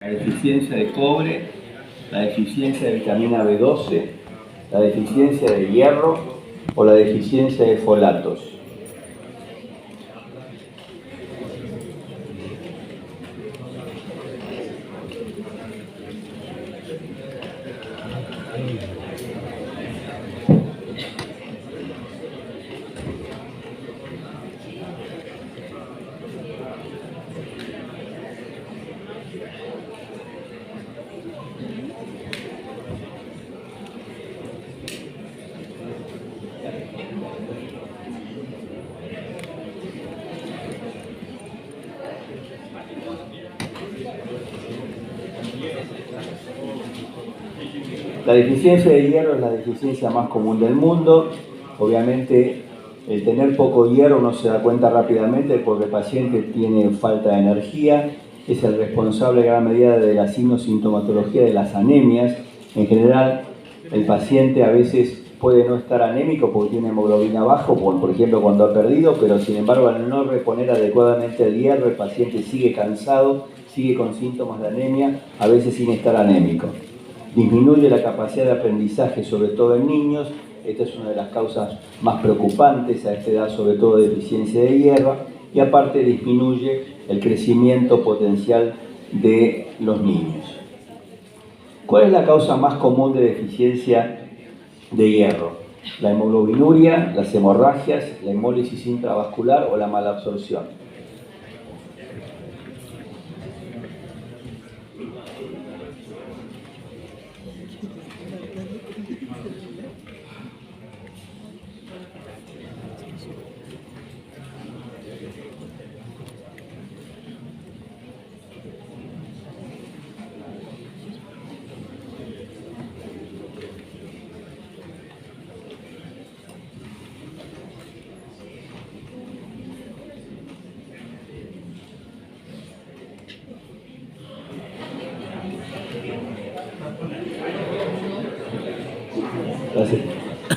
La deficiencia de cobre, la deficiencia de vitamina B12, la deficiencia de hierro o la deficiencia de folatos. La deficiencia de hierro es la deficiencia más común del mundo. Obviamente, el tener poco hierro uno se da cuenta rápidamente porque el paciente tiene falta de energía, es el responsable en gran medida de la sintomatología de las anemias. En general, el paciente a veces puede no estar anémico porque tiene hemoglobina baja, por ejemplo cuando ha perdido, pero sin embargo al no reponer adecuadamente el hierro, el paciente sigue cansado, sigue con síntomas de anemia, a veces sin estar anémico. Disminuye la capacidad de aprendizaje, sobre todo en niños. Esta es una de las causas más preocupantes a esta edad, sobre todo de deficiencia de hierro, y aparte disminuye el crecimiento potencial de los niños. ¿Cuál es la causa más común de deficiencia de hierro? La hemoglobinuria, las hemorragias, la hemólisis intravascular o la malabsorción.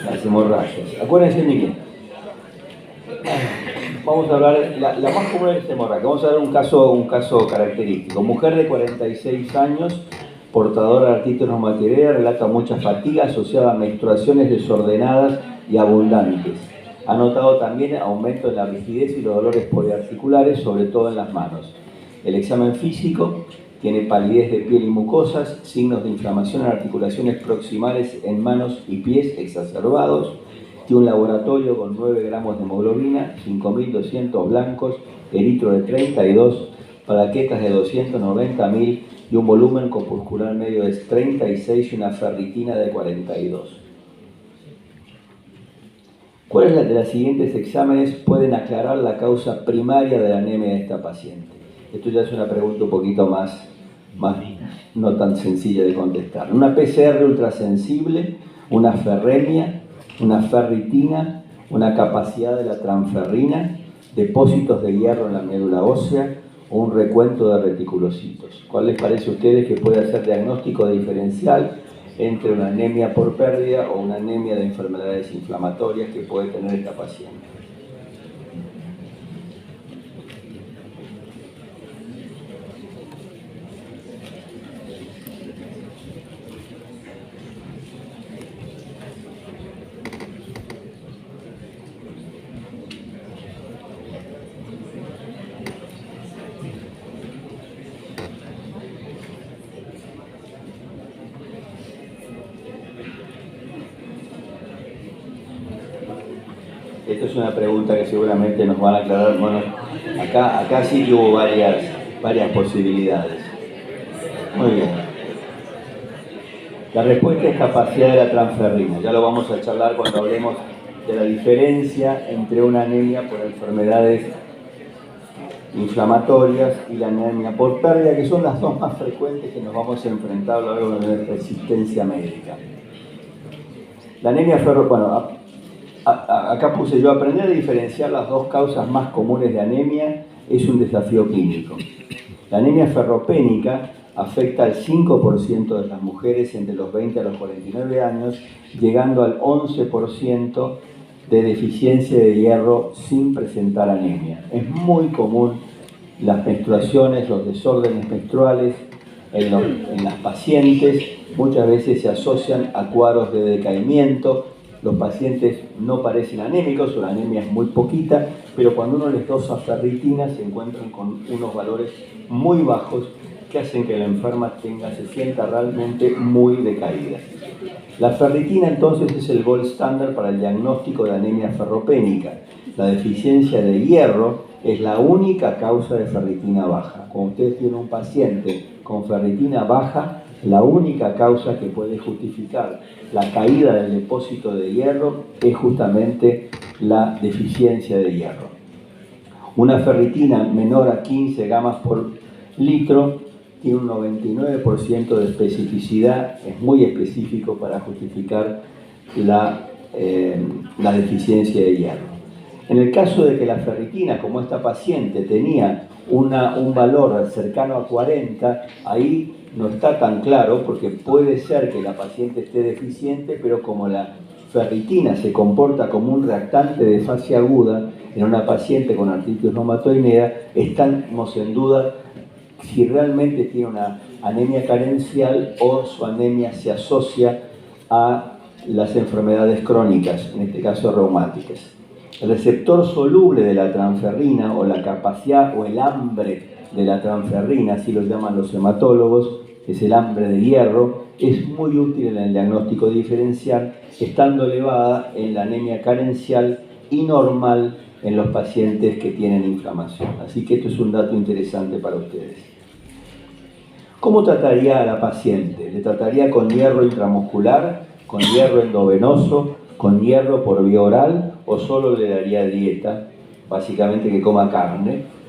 Las hemorragias. Acuérdense, Miguel. Vamos a hablar, la más común es la hemorragia. Vamos a ver un caso característico. Mujer de 46 años, portadora de artritis reumatoidea, relata mucha fatiga asociada a menstruaciones desordenadas y abundantes. Ha notado también aumento en la rigidez y los dolores poliarticulares, sobre todo en las manos. El examen físico tiene palidez de piel y mucosas, signos de inflamación en articulaciones proximales en manos y pies exacerbados. Tiene un laboratorio con 9 gramos de hemoglobina, 5.200 blancos, eritro de 32, plaquetas de 290.000 y un volumen corpuscular medio de 36 y una ferritina de 42. ¿Cuáles de los siguientes exámenes pueden aclarar la causa primaria de la anemia de esta paciente? Esto ya es una pregunta un poquito más no tan sencilla de contestar. Una PCR ultrasensible, una ferremia, una ferritina, una capacidad de la transferrina, depósitos de hierro en la médula ósea o un recuento de reticulocitos. ¿Cuál les parece a ustedes que puede hacer diagnóstico diferencial entre una anemia por pérdida o una anemia de enfermedades inflamatorias que puede tener esta paciente? Esta es una pregunta que seguramente nos van a aclarar. Bueno, acá sí que hubo varias posibilidades. Muy bien. La respuesta es capacidad de la transferrina. Ya lo vamos a charlar cuando hablemos de la diferencia entre una anemia por enfermedades inflamatorias y la anemia por pérdida, que son las dos más frecuentes que nos vamos a enfrentar a lo largo de nuestra existencia médica. La anemia acá puse yo, aprender a diferenciar las dos causas más comunes de anemia es un desafío clínico. La anemia ferropénica afecta al 5% de las mujeres entre los 20 a los 49 años, llegando al 11% de deficiencia de hierro sin presentar anemia. Es muy común las menstruaciones, los desórdenes menstruales, en las pacientes, muchas veces se asocian a cuadros de decaimiento. Los pacientes no parecen anémicos, su anemia es muy poquita, pero cuando uno les dosa ferritina se encuentran con unos valores muy bajos que hacen que la enferma se sienta realmente muy decaída. La ferritina entonces es el gold standard para el diagnóstico de anemia ferropénica. La deficiencia de hierro es la única causa de ferritina baja. Cuando ustedes tienen un paciente con ferritina baja, la única causa que puede justificar la caída del depósito de hierro es justamente la deficiencia de hierro. Una ferritina menor a 15 gamas por litro tiene un 99% de especificidad, es muy específico para justificar la deficiencia de hierro. En el caso de que la ferritina, como esta paciente, tenía un valor cercano a 40, ahí no está tan claro porque puede ser que la paciente esté deficiente, pero como la ferritina se comporta como un reactante de fase aguda en una paciente con artritis reumatoidea, estamos en duda si realmente tiene una anemia carencial o su anemia se asocia a las enfermedades crónicas, en este caso reumáticas. El receptor soluble de la transferrina o la capacidad o el hambre de la transferrina, así lo llaman los hematólogos, es el hambre de hierro, es muy útil en el diagnóstico diferencial, estando elevada en la anemia carencial y normal en los pacientes que tienen inflamación. Así que esto es un dato interesante para ustedes. ¿Cómo trataría a la paciente? ¿Le trataría con hierro intramuscular, con hierro endovenoso, con hierro por vía oral o solo le daría dieta, básicamente que coma carne?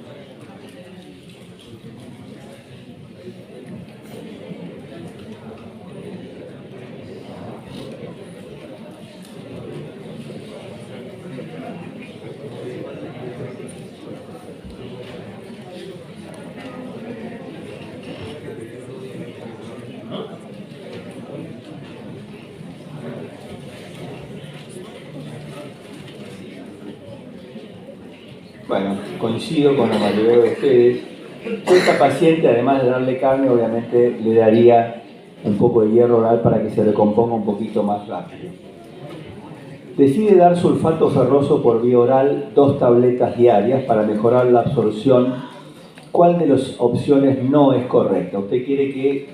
Bueno, coincido con la mayoría de ustedes. Esta paciente, además de darle carne, obviamente le daría un poco de hierro oral para que se recomponga un poquito más rápido. Decide dar sulfato ferroso por vía oral 2 tabletas diarias para mejorar la absorción. ¿Cuál de las opciones no es correcta? Usted quiere que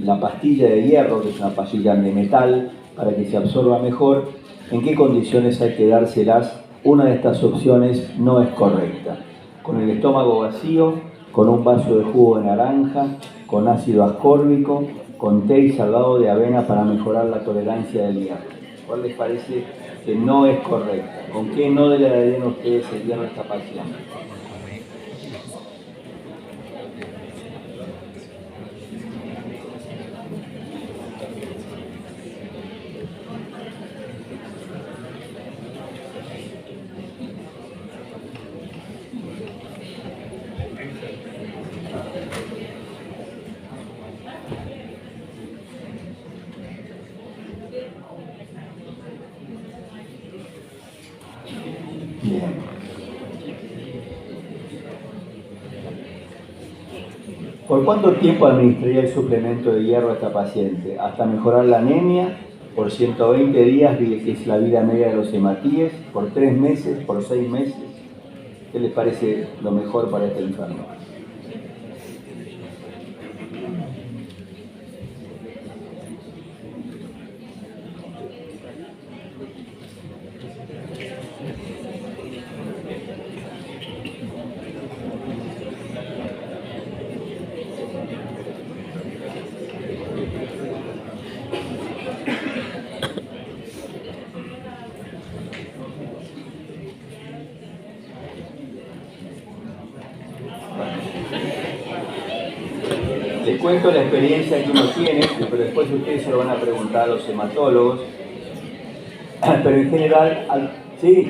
la pastilla de hierro, que es una pastilla de metal, para que se absorba mejor, ¿en qué condiciones hay que dárselas? Una de estas opciones no es correcta. Con el estómago vacío, con un vaso de jugo de naranja, con ácido ascórbico, con té y salvado de avena para mejorar la tolerancia del hierro. ¿Cuál les parece que no es correcta? ¿Con qué no le darían ustedes el hierro a esta paciente? Bien. ¿Por cuánto tiempo administraría el suplemento de hierro a esta paciente? ¿Hasta mejorar la anemia? ¿Por 120 días, que es la vida media de los hematíes? ¿Por 3 meses? ¿Por 6 meses? ¿Qué les parece lo mejor para este enfermo? Les cuento la experiencia que uno tiene, pero después ustedes se lo van a preguntar a los hematólogos. Pero en general, sí.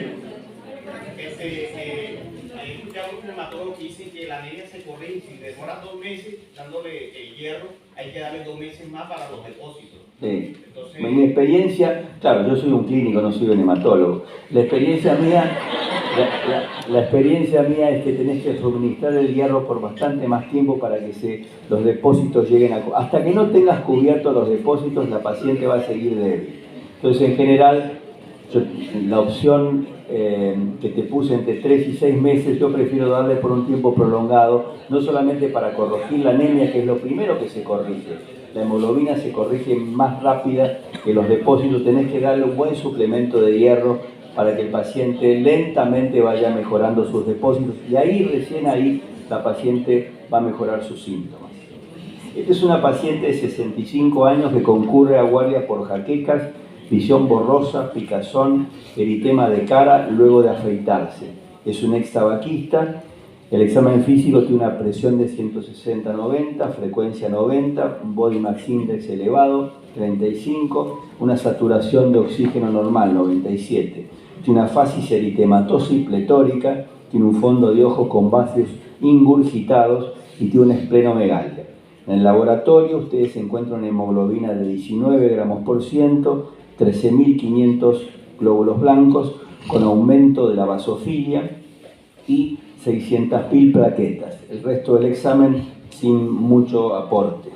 He escuchado a un hematólogo que dice que la anemia se corrige si demora 2 meses dándole el hierro, hay que darle 2 meses más para los depósitos. Sí. Entonces, Mi experiencia, claro, yo soy un clínico, no soy un hematólogo. La experiencia mía La experiencia mía es que tenés que suministrar el hierro por bastante más tiempo para que los depósitos lleguen a... Hasta que no tengas cubiertos los depósitos, la paciente va a seguir débil. Entonces, en general, la opción que te puse entre 3 y 6 meses, yo prefiero darle por un tiempo prolongado, no solamente para corregir la anemia, que es lo primero que se corrige. La hemoglobina se corrige más rápida que los depósitos. Tenés que darle un buen suplemento de hierro para que el paciente lentamente vaya mejorando sus depósitos y ahí, recién ahí, la paciente va a mejorar sus síntomas. Esta es una paciente de 65 años que concurre a guardia por jaquecas, visión borrosa, picazón, eritema de cara luego de afeitarse. Es un ex-tabaquista. El examen físico tiene una presión de 160/90, frecuencia 90, un body mass index elevado, 35, una saturación de oxígeno normal, 97. Tiene una fasis eritematosa y pletórica, tiene un fondo de ojo con vasos ingurgitados y tiene una esplenomegalia. En el laboratorio ustedes encuentran una hemoglobina de 19 gramos por ciento, 13.500 glóbulos blancos, con aumento de la basofilia y 600.000 plaquetas. El resto del examen sin mucho aporte.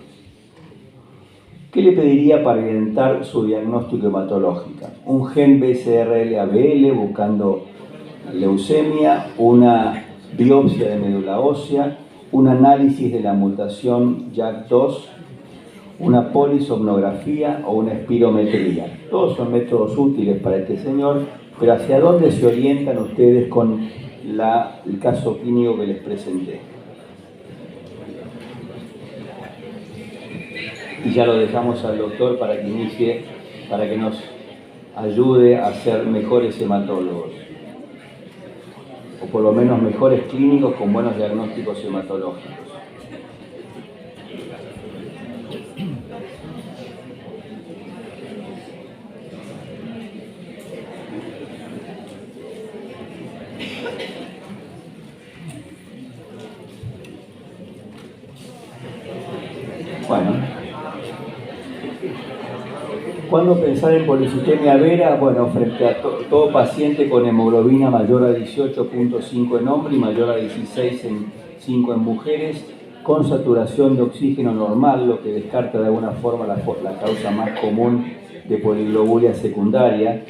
¿Qué le pediría para orientar su diagnóstico hematológico? Un gen BCRL-ABL buscando leucemia, una biopsia de médula ósea, un análisis de la mutación JAK2, una polisomnografía o una espirometría. Todos son métodos útiles para este señor, pero ¿hacia dónde se orientan ustedes con el caso clínico que les presenté? Y ya lo dejamos al doctor para que inicie, para que nos ayude a ser mejores hematólogos, o por lo menos mejores clínicos con buenos diagnósticos hematológicos. Bueno, ¿cuándo pensar en policitemia vera? Bueno, frente a todo paciente con hemoglobina mayor a 18.5 en hombre y mayor a 16.5 en mujeres, con saturación de oxígeno normal, lo que descarta de alguna forma la causa más común de poliglobulia secundaria,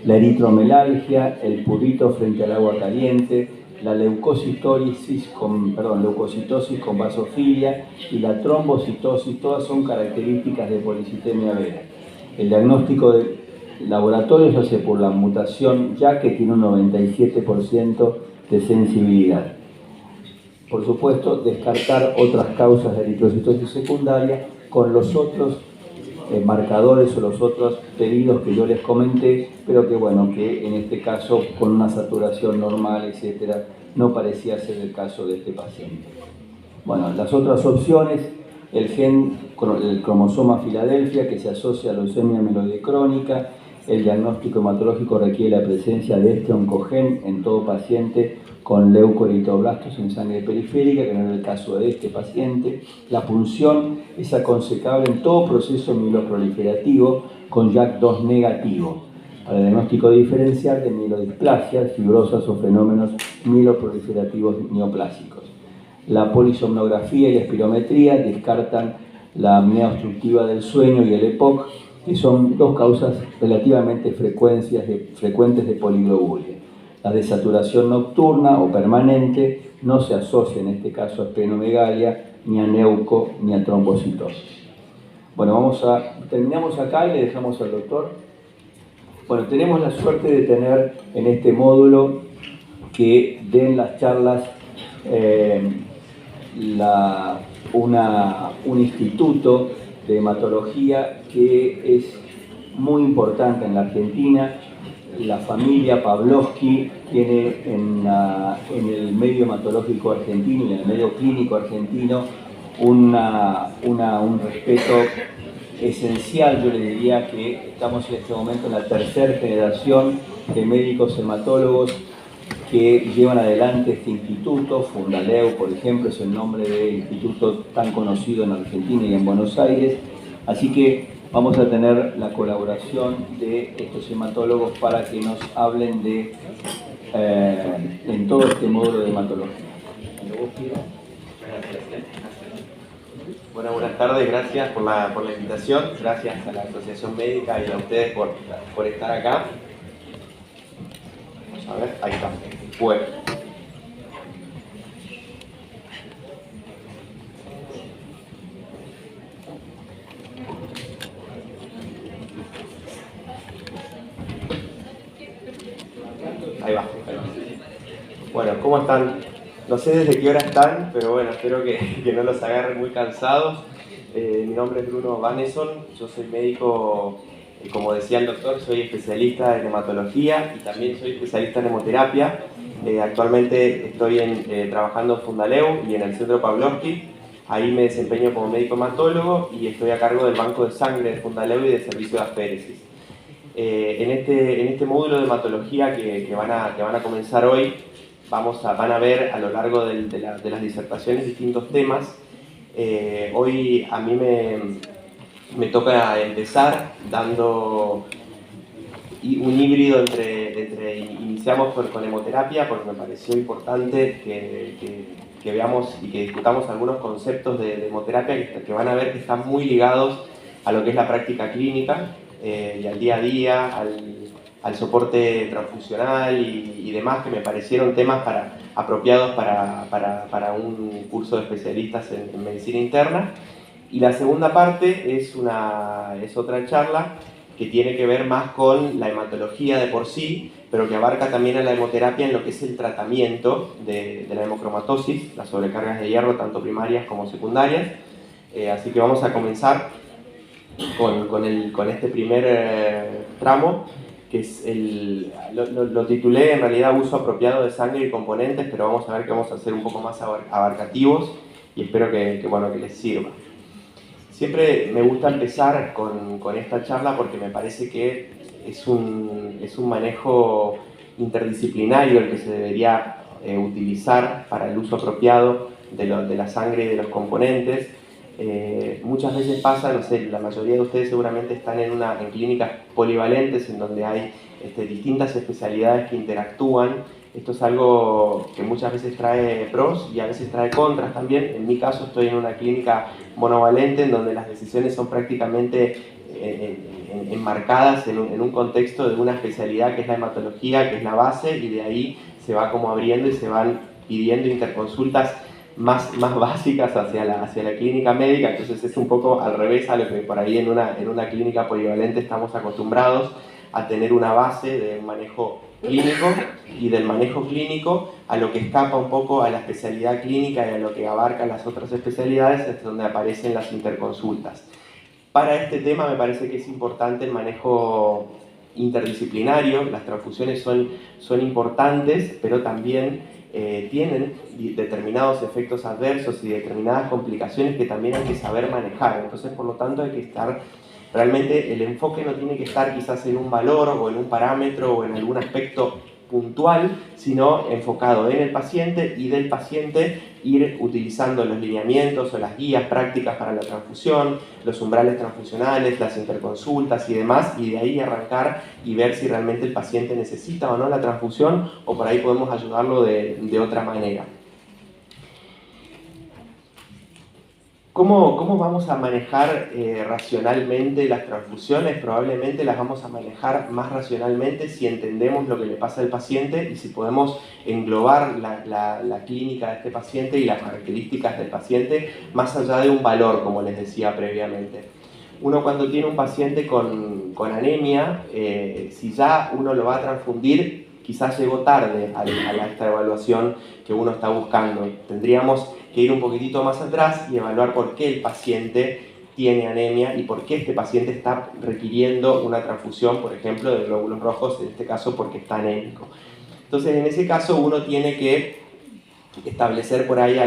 la eritromelalgia, el purito frente al agua caliente, la leucocitosis con basofilia y la trombocitosis, todas son características de policitemia vera. El diagnóstico de laboratorio se hace por la mutación ya que tiene un 97% de sensibilidad. Por supuesto, descartar otras causas de eritrocitosis secundaria con los otros marcadores o los otros pedidos que yo les comenté, pero que bueno, que en este caso con una saturación normal, etcétera, no parecía ser el caso de este paciente. Bueno, las otras opciones, el cromosoma Filadelfia que se asocia a leucemia mieloide crónica, el diagnóstico hematológico requiere la presencia de este oncogen en todo paciente con leucoeritoblastos en sangre periférica, que no es el caso de este paciente. La punción es aconsejable en todo proceso mieloproliferativo con JAK2 negativo, para el diagnóstico diferencial de mielodisplasias, fibrosas o fenómenos mieloproliferativos neoplásicos. La polisomnografía y la espirometría descartan la apnea obstructiva del sueño y el EPOC, que son dos causas relativamente frecuentes de poliglobulia. La desaturación nocturna o permanente no se asocia en este caso a esplenomegalia, ni a neuco, ni a trombocitosis. Bueno, terminamos acá y le dejamos al doctor. Bueno, tenemos la suerte de tener en este módulo que den las charlas un instituto de hematología que es muy importante en la Argentina. La familia Pavlovsky tiene en el medio hematológico argentino y en el medio clínico argentino un respeto esencial. Yo le diría que estamos en este momento en la tercera generación de médicos hematólogos que llevan adelante este instituto. Fundaleu, por ejemplo, es el nombre del instituto tan conocido en Argentina y en Buenos Aires. Así que vamos a tener la colaboración de estos hematólogos para que nos hablen de en todo este módulo de hematología. Bueno, buenas tardes, gracias por la invitación, gracias a la Asociación Médica y a ustedes por estar acá. Vamos a ver, ahí está. Bueno. Ahí va. Bueno, ¿cómo están? No sé desde qué hora están, pero bueno, espero que no los agarren muy cansados. Mi nombre es Bruno Vaneson, yo soy médico, como decía el doctor, soy especialista en hematología y también soy especialista en hemoterapia. Actualmente estoy trabajando en Fundaleu y en el Centro Pavlovsky. Ahí me desempeño como médico hematólogo y estoy a cargo del banco de sangre de Fundaleu y del servicio de aféresis. En este módulo de hematología que van a comenzar hoy, van a ver a lo largo de las disertaciones distintos temas. Hoy a mí me toca empezar dando un híbrido entre iniciamos con hemoterapia, porque me pareció importante que veamos y que discutamos algunos conceptos de hemoterapia que van a ver que están muy ligados a lo que es la práctica clínica y al día a día, al soporte transfusional y demás, que me parecieron temas apropiados para un curso de especialistas en medicina interna. Y la segunda parte es otra charla que tiene que ver más con la hematología de por sí, pero que abarca también a la hemoterapia en lo que es el tratamiento de la hemocromatosis, las sobrecargas de hierro, tanto primarias como secundarias. Así que vamos a comenzar con este primer tramo, que es lo titulé en realidad uso apropiado de sangre y componentes, pero vamos a ver que vamos a ser un poco más abarcativos y espero que les sirva. Siempre me gusta empezar con esta charla porque me parece que es un manejo interdisciplinario el que se debería utilizar para el uso apropiado de la sangre y de los componentes. Muchas veces pasa, no sé, la mayoría de ustedes seguramente están en clínicas polivalentes en donde hay distintas especialidades que interactúan. Esto es algo que muchas veces trae pros y a veces trae contras también. En mi caso estoy en una clínica monovalente en donde las decisiones son prácticamente enmarcadas en un contexto de una especialidad que es la hematología, que es la base, y de ahí se va como abriendo y se van pidiendo interconsultas más básicas hacia la clínica médica. Entonces es un poco al revés a lo que por ahí en una clínica polivalente estamos acostumbrados a tener una base de un manejo clínico y del manejo clínico a lo que escapa un poco a la especialidad clínica y a lo que abarca las otras especialidades, es donde aparecen las interconsultas. Para este tema me parece que es importante el manejo interdisciplinario. Las transfusiones son importantes, pero también tienen determinados efectos adversos y determinadas complicaciones que también hay que saber manejar. Entonces, por lo tanto, hay que estar, realmente el enfoque no tiene que estar quizás en un valor o en un parámetro o en algún aspecto puntual, sino enfocado en el paciente y del paciente ir utilizando los lineamientos o las guías prácticas para la transfusión, los umbrales transfusionales, las interconsultas y demás, y de ahí arrancar y ver si realmente el paciente necesita o no la transfusión o por ahí podemos ayudarlo de otra manera. ¿Cómo vamos a manejar racionalmente las transfusiones? Probablemente las vamos a manejar más racionalmente si entendemos lo que le pasa al paciente y si podemos englobar la clínica de este paciente y las características del paciente más allá de un valor, como les decía previamente. Uno cuando tiene un paciente con anemia, si ya uno lo va a transfundir, quizás llegó tarde a esta evaluación que uno está buscando. Tendríamos que ir un poquitito más atrás y evaluar por qué el paciente tiene anemia y por qué este paciente está requiriendo una transfusión, por ejemplo, de glóbulos rojos, en este caso porque está anémico. Entonces, en ese caso, uno tiene que establecer por ahí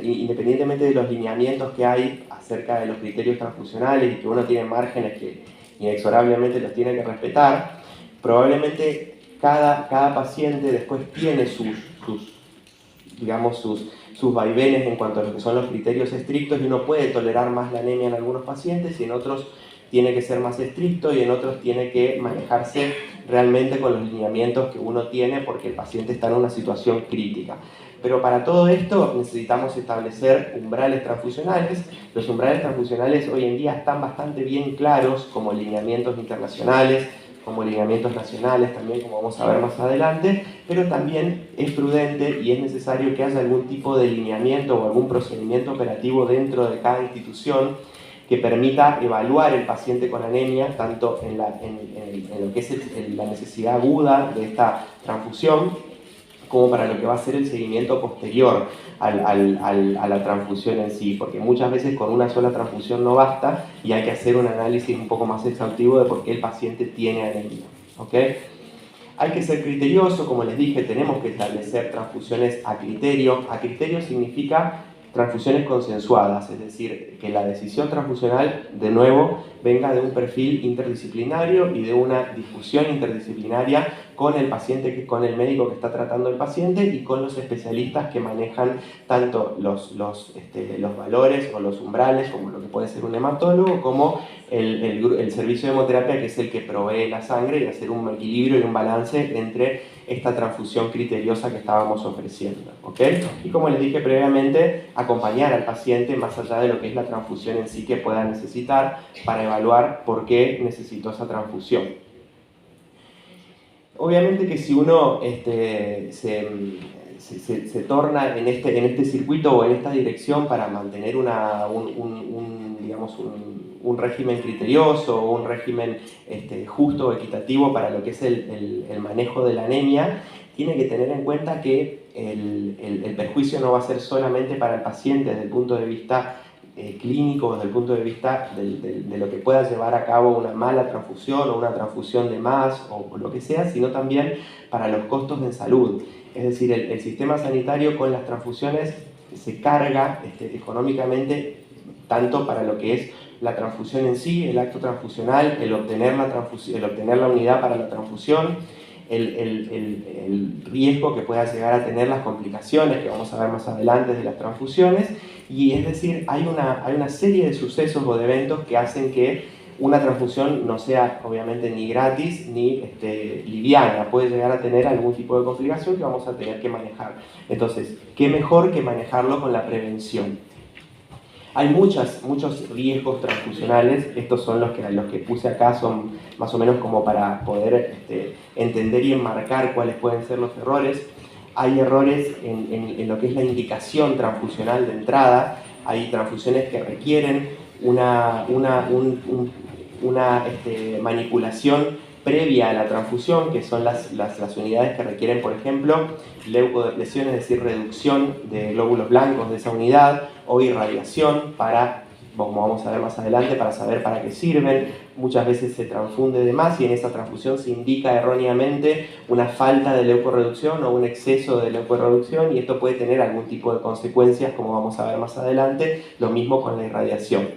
independientemente de los lineamientos que hay acerca de los criterios transfusionales y que uno tiene márgenes que inexorablemente los tiene que respetar, probablemente cada paciente después tiene sus vaivenes en cuanto a lo que son los criterios estrictos y uno puede tolerar más la anemia en algunos pacientes y en otros tiene que ser más estricto y en otros tiene que manejarse realmente con los lineamientos que uno tiene porque el paciente está en una situación crítica. Pero para todo esto necesitamos establecer umbrales transfusionales. Los umbrales transfusionales hoy en día están bastante bien claros como lineamientos internacionales, como lineamientos nacionales también, como vamos a ver más adelante, pero también es prudente y es necesario que haya algún tipo de lineamiento o algún procedimiento operativo dentro de cada institución que permita evaluar el paciente con anemia, tanto en lo que es la necesidad aguda de esta transfusión, como para lo que va a ser el seguimiento posterior a la transfusión en sí, porque muchas veces con una sola transfusión no basta y hay que hacer un análisis un poco más exhaustivo de por qué el paciente tiene anemia. ¿Okay? Hay que ser criterioso, como les dije, tenemos que establecer transfusiones a criterio. A criterio significa transfusiones consensuadas, es decir, que la decisión transfusional, de nuevo, venga de un perfil interdisciplinario y de una discusión interdisciplinaria con el paciente, con el médico que está tratando al paciente y con los especialistas que manejan tanto los valores o los umbrales, como lo que puede ser un hematólogo, como el servicio de hemoterapia, que es el que provee la sangre, y hacer un equilibrio y un balance entre esta transfusión criteriosa que estábamos ofreciendo. ¿Okay? Y como les dije previamente, acompañar al paciente más allá de lo que es la transfusión en sí que pueda necesitar para evaluar por qué necesitó esa transfusión. Obviamente que si uno se torna en este circuito o en esta dirección para mantener un régimen criterioso o un régimen justo o equitativo para lo que es el manejo de la anemia, tiene que tener en cuenta que el perjuicio no va a ser solamente para el paciente desde el punto de vista clínico, desde el punto de vista de lo que pueda llevar a cabo una mala transfusión o una transfusión de más o lo que sea, sino también para los costos en salud. Es decir, el sistema sanitario con las transfusiones se carga económicamente tanto para lo que es la transfusión en sí, el acto transfusional, el obtener la unidad para la transfusión, el riesgo que pueda llegar a tener las complicaciones que vamos a ver más adelante de las transfusiones, y es decir, hay una serie de sucesos o de eventos que hacen que una transfusión no sea obviamente ni gratis ni liviana, puede llegar a tener algún tipo de complicación que vamos a tener que manejar. Entonces, ¿qué mejor que manejarlo con la prevención? Hay muchos riesgos transfusionales, estos son los que puse acá, son más o menos como para poder entender y enmarcar cuáles pueden ser los errores. Hay errores en lo que es la indicación transfusional de entrada, hay transfusiones que requieren una manipulación previa a la transfusión, que son las unidades que requieren, por ejemplo, leucodepresión, es decir, reducción de glóbulos blancos de esa unidad, o irradiación para, como vamos a ver más adelante, para saber para qué sirven. Muchas veces se transfunde de más y en esa transfusión se indica erróneamente una falta de leucorreducción o un exceso de leucorreducción, y esto puede tener algún tipo de consecuencias, como vamos a ver más adelante. Lo mismo con la irradiación.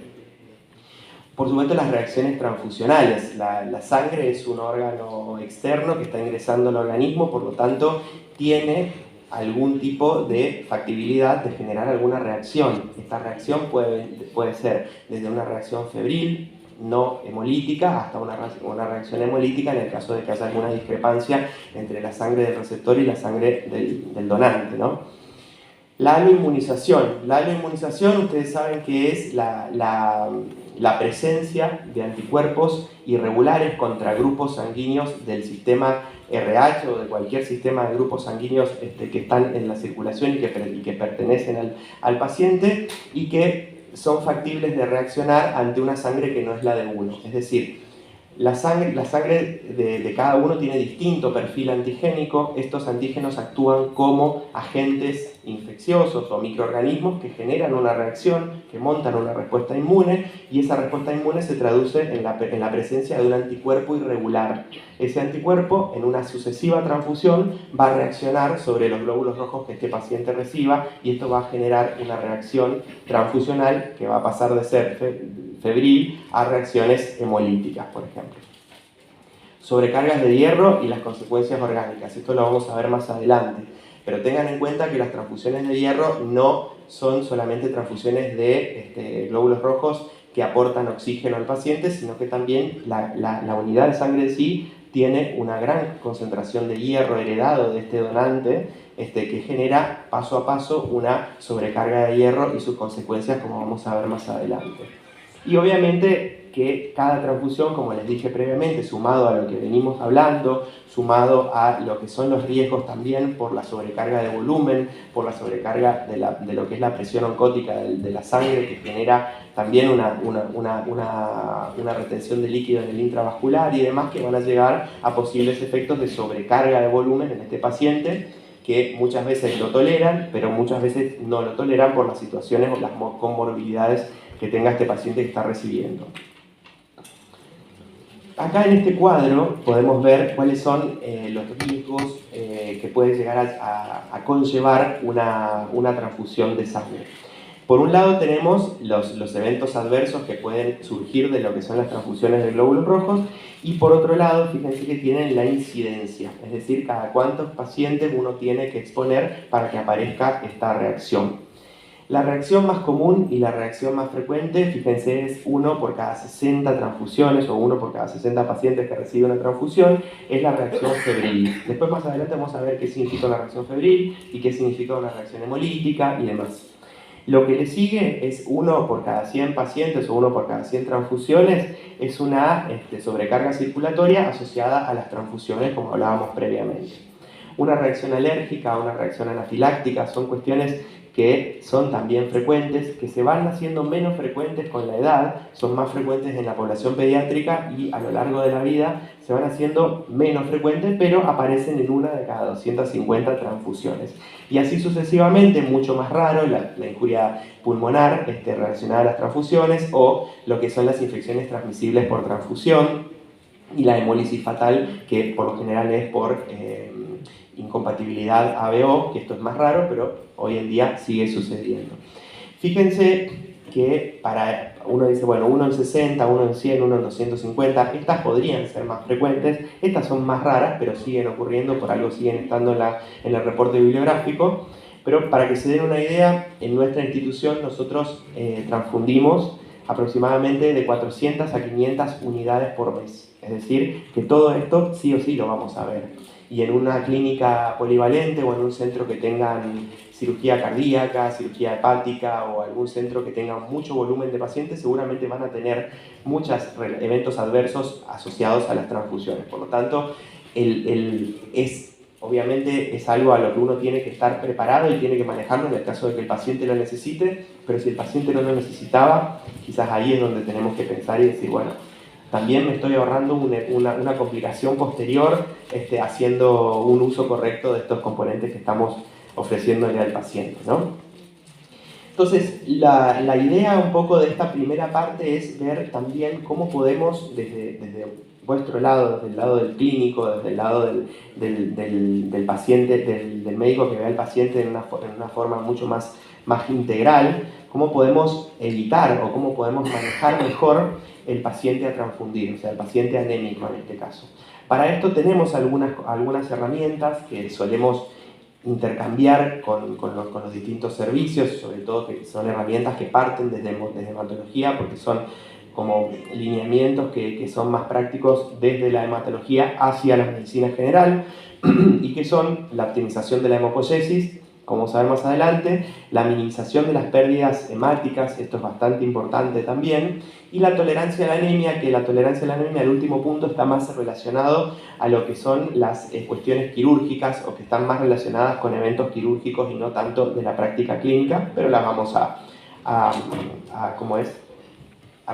Por supuesto, las reacciones transfusionales. La sangre es un órgano externo que está ingresando al organismo, por lo tanto tiene algún tipo de factibilidad de generar alguna reacción. Esta reacción puede ser desde una reacción febril, no hemolítica, hasta una reacción hemolítica en el caso de que haya alguna discrepancia entre la sangre del receptor y la sangre del donante, ¿no? La aloinmunización. La aloinmunización, ustedes saben que es la presencia de anticuerpos irregulares contra grupos sanguíneos del sistema RH o de cualquier sistema de grupos sanguíneos que están en la circulación y que pertenecen al paciente, y que son factibles de reaccionar ante una sangre que no es la de uno. Es decir, la sangre de cada uno tiene distinto perfil antigénico. Estos antígenos actúan como agentes infecciosos o microorganismos que generan una reacción, que montan una respuesta inmune, y esa respuesta inmune se traduce en la presencia de un anticuerpo irregular. Ese anticuerpo, en una sucesiva transfusión, va a reaccionar sobre los glóbulos rojos que este paciente reciba, y esto va a generar una reacción transfusional que va a pasar de ser febril a reacciones hemolíticas, por ejemplo. Sobrecargas de hierro y las consecuencias orgánicas. Esto lo vamos a ver más adelante. Pero tengan en cuenta que las transfusiones de hierro no son solamente transfusiones de glóbulos rojos que aportan oxígeno al paciente, sino que también la unidad de sangre en sí tiene una gran concentración de hierro heredado de este donante, que genera paso a paso una sobrecarga de hierro y sus consecuencias, como vamos a ver más adelante. Y obviamente que cada transfusión, como les dije previamente, sumado a lo que venimos hablando, sumado a lo que son los riesgos también por la sobrecarga de volumen, por la sobrecarga de lo que es la presión oncótica de la sangre, que genera también una retención de líquido en el intravascular y demás, que van a llegar a posibles efectos de sobrecarga de volumen en este paciente, que muchas veces lo toleran, pero muchas veces no lo toleran por las situaciones o las comorbilidades que tenga este paciente que está recibiendo. Acá en este cuadro podemos ver cuáles son los riesgos que puede llegar a conllevar una transfusión de sangre. Por un lado tenemos los eventos adversos que pueden surgir de lo que son las transfusiones de glóbulos rojos, y por otro lado, fíjense que tienen la incidencia, es decir, cada cuántos pacientes uno tiene que exponer para que aparezca esta reacción. La reacción más común y la reacción más frecuente, fíjense, es 1 por cada 60 transfusiones o 1 por cada 60 pacientes que reciben una transfusión, es la reacción febril. Después más adelante vamos a ver qué significa una reacción febril y qué significa una reacción hemolítica y demás. Lo que le sigue es 1 por cada 100 pacientes o 1 por cada 100 transfusiones, es una sobrecarga circulatoria asociada a las transfusiones, como hablábamos previamente. Una reacción alérgica, una reacción anafiláctica, son cuestiones que son también frecuentes, que se van haciendo menos frecuentes con la edad, son más frecuentes en la población pediátrica y a lo largo de la vida se van haciendo menos frecuentes, pero aparecen en una de cada 250 transfusiones. Y así sucesivamente, mucho más raro, la injuria pulmonar relacionada a las transfusiones, o lo que son las infecciones transmisibles por transfusión, y la hemólisis fatal, que por lo general es por incompatibilidad ABO, que esto es más raro, pero hoy en día sigue sucediendo. Fíjense que uno dice, bueno, 1 en 60, 1 en 100, 1 en 250, estas podrían ser más frecuentes, estas son más raras, pero siguen ocurriendo, por algo siguen estando en el reporte bibliográfico. Pero para que se den una idea, en nuestra institución nosotros transfundimos aproximadamente de 400 a 500 unidades por mes. Es decir, que todo esto sí o sí lo vamos a ver. Y en una clínica polivalente o en un centro que tengan cirugía cardíaca, cirugía hepática o algún centro que tenga mucho volumen de pacientes, seguramente van a tener muchos eventos adversos asociados a las transfusiones. Por lo tanto, obviamente es algo a lo que uno tiene que estar preparado y tiene que manejarlo en el caso de que el paciente lo necesite, pero si el paciente no lo necesitaba, quizás ahí es donde tenemos que pensar y decir, bueno, también me estoy ahorrando una complicación posterior haciendo un uso correcto de estos componentes que estamos ofreciéndole al paciente, ¿no? Entonces, la idea un poco de esta primera parte es ver también cómo podemos, desde vuestro lado, desde el lado del clínico, desde el lado del paciente, del médico que ve al paciente en una forma mucho más integral, cómo podemos evitar o cómo podemos manejar mejor el paciente a transfundir, o sea, el paciente anémico en este caso. Para esto tenemos algunas herramientas que solemos intercambiar con los distintos servicios, sobre todo que son herramientas que parten desde hematología, porque son como lineamientos que son más prácticos desde la hematología hacia la medicina general, y que son la optimización de la hemopoiesis, como vamos a ver más adelante, la minimización de las pérdidas hemáticas, esto es bastante importante también, y la tolerancia a la anemia, que la tolerancia a la anemia, el último punto, está más relacionado a lo que son las cuestiones quirúrgicas, o que están más relacionadas con eventos quirúrgicos y no tanto de la práctica clínica, pero las vamos a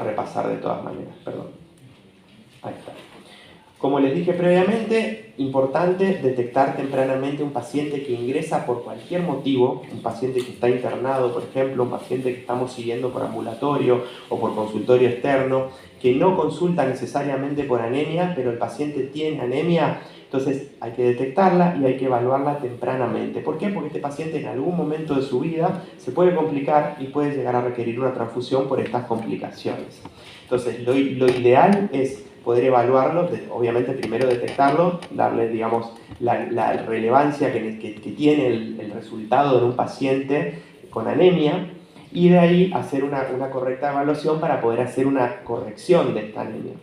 repasar de todas maneras. Perdón. Ahí está. Como les dije previamente, importante detectar tempranamente un paciente que ingresa por cualquier motivo, un paciente que está internado, por ejemplo, un paciente que estamos siguiendo por ambulatorio o por consultorio externo, que no consulta necesariamente por anemia, pero el paciente tiene anemia, entonces hay que detectarla y hay que evaluarla tempranamente. ¿Por qué? Porque este paciente en algún momento de su vida se puede complicar y puede llegar a requerir una transfusión por estas complicaciones. Entonces, lo ideal es poder evaluarlo, obviamente primero detectarlo, darle, digamos, la relevancia que tiene el resultado en un paciente con anemia, y de ahí hacer una correcta evaluación para poder hacer una corrección de esta anemia.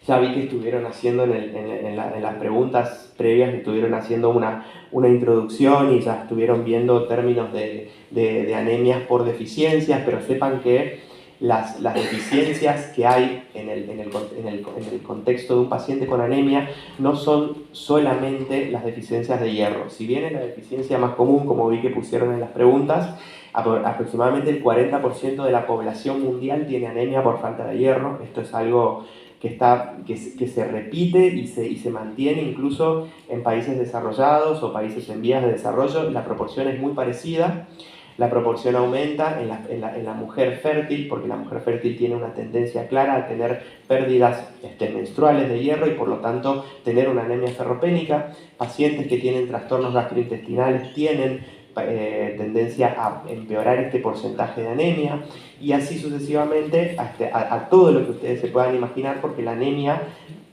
Ya vi que estuvieron haciendo en las preguntas previas, estuvieron haciendo una introducción y ya estuvieron viendo términos de anemias por deficiencias, pero sepan que las deficiencias que hay en el contexto de un paciente con anemia no son solamente las deficiencias de hierro. Si bien es la deficiencia más común, como vi que pusieron en las preguntas, aproximadamente el 40% de la población mundial tiene anemia por falta de hierro. Esto es algo que se repite y se mantiene incluso en países desarrollados o países en vías de desarrollo. La proporción es muy parecida. La proporción aumenta en la mujer fértil, porque la mujer fértil tiene una tendencia clara a tener pérdidas menstruales de hierro y por lo tanto tener una anemia ferropénica. Pacientes que tienen trastornos gastrointestinales tienen tendencia a empeorar este porcentaje de anemia y así sucesivamente a todo lo que ustedes se puedan imaginar, porque la anemia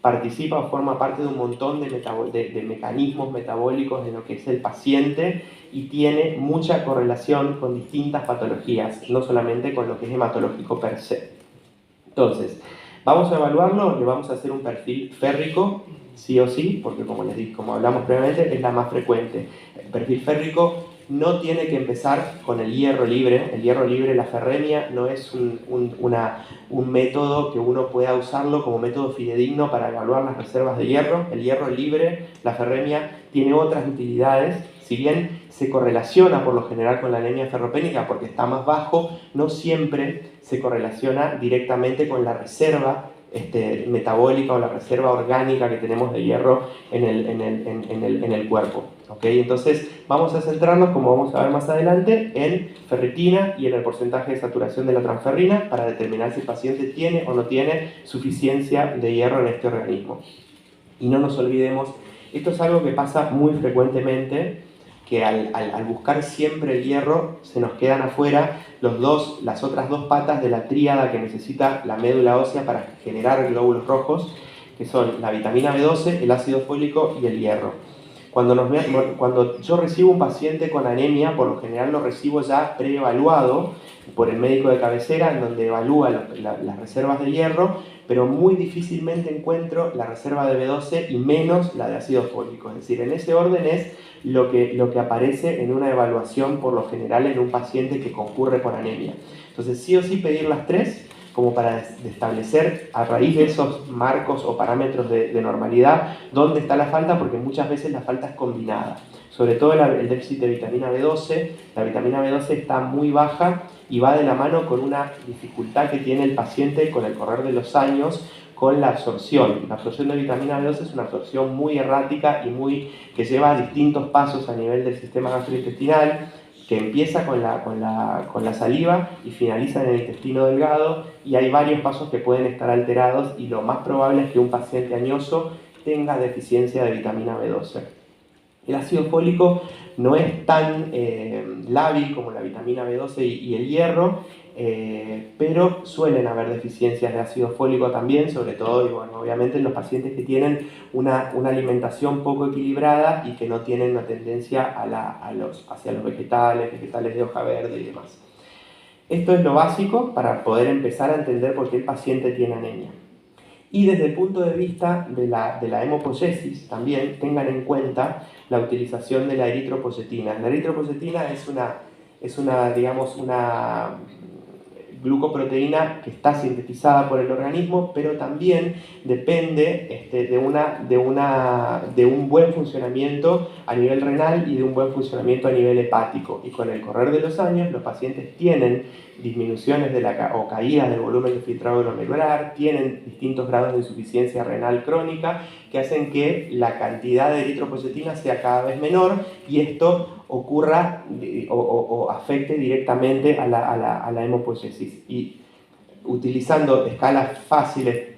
participa o forma parte de un montón de mecanismos metabólicos de lo que es el paciente y tiene mucha correlación con distintas patologías, no solamente con lo que es hematológico per se. Entonces, vamos a evaluarlo, le vamos a hacer un perfil férrico, sí o sí, porque como les dije, como hablamos previamente, es la más frecuente. El perfil férrico no tiene que empezar con el hierro libre. El hierro libre, la ferremia, no es un método que uno pueda usarlo como método fidedigno para evaluar las reservas de hierro. El hierro libre, la ferremia, tiene otras utilidades. Si bien se correlaciona por lo general con la anemia ferropénica porque está más bajo, no siempre se correlaciona directamente con la reserva metabólica o la reserva orgánica que tenemos de hierro en el cuerpo. ¿Okay? Entonces vamos a centrarnos, como vamos a ver más adelante, en ferritina y en el porcentaje de saturación de la transferrina para determinar si el paciente tiene o no tiene suficiencia de hierro en este organismo. Y no nos olvidemos, esto es algo que pasa muy frecuentemente, que al buscar siempre el hierro se nos quedan afuera las otras dos patas de la tríada que necesita la médula ósea para generar glóbulos rojos, que son la vitamina B12, el ácido fólico y el hierro. Cuando yo recibo un paciente con anemia, por lo general lo recibo ya preevaluado por el médico de cabecera, en donde evalúa las reservas de hierro, pero muy difícilmente encuentro la reserva de B12 y menos la de ácido fólico. Es decir, en ese orden es lo que aparece en una evaluación por lo general en un paciente que concurre por anemia. Entonces, sí o sí pedir las tres, como para establecer a raíz de esos marcos o parámetros de normalidad dónde está la falta, porque muchas veces la falta es combinada. Sobre todo el déficit de vitamina B12, la vitamina B12 está muy baja y va de la mano con una dificultad que tiene el paciente con el correr de los años con la absorción. La absorción de vitamina B12 es una absorción muy errática y que lleva distintos pasos a nivel del sistema gastrointestinal, que empieza con la saliva y finaliza en el intestino delgado, y hay varios pasos que pueden estar alterados y lo más probable es que un paciente añoso tenga deficiencia de vitamina B12. El ácido fólico no es tan lábil como la vitamina B12 y el hierro, pero suelen haber deficiencias de ácido fólico también, sobre todo, y bueno, obviamente en los pacientes que tienen una alimentación poco equilibrada y que no tienen una tendencia hacia los vegetales de hoja verde y demás. Esto es lo básico para poder empezar a entender por qué el paciente tiene anemia. Y desde el punto de vista de la hemopoiesis, también tengan en cuenta la utilización de la eritropoyetina. La eritropoyetina es una glucoproteína que está sintetizada por el organismo, pero también depende de un buen funcionamiento a nivel renal y de un buen funcionamiento a nivel hepático. Y con el correr de los años, los pacientes tienen disminuciones o caídas del volumen de filtrado glomerular, tienen distintos grados de insuficiencia renal crónica que hacen que la cantidad de eritropoyetina sea cada vez menor y esto ocurra o afecte directamente a la hemopoiesis. Y utilizando escalas fáciles,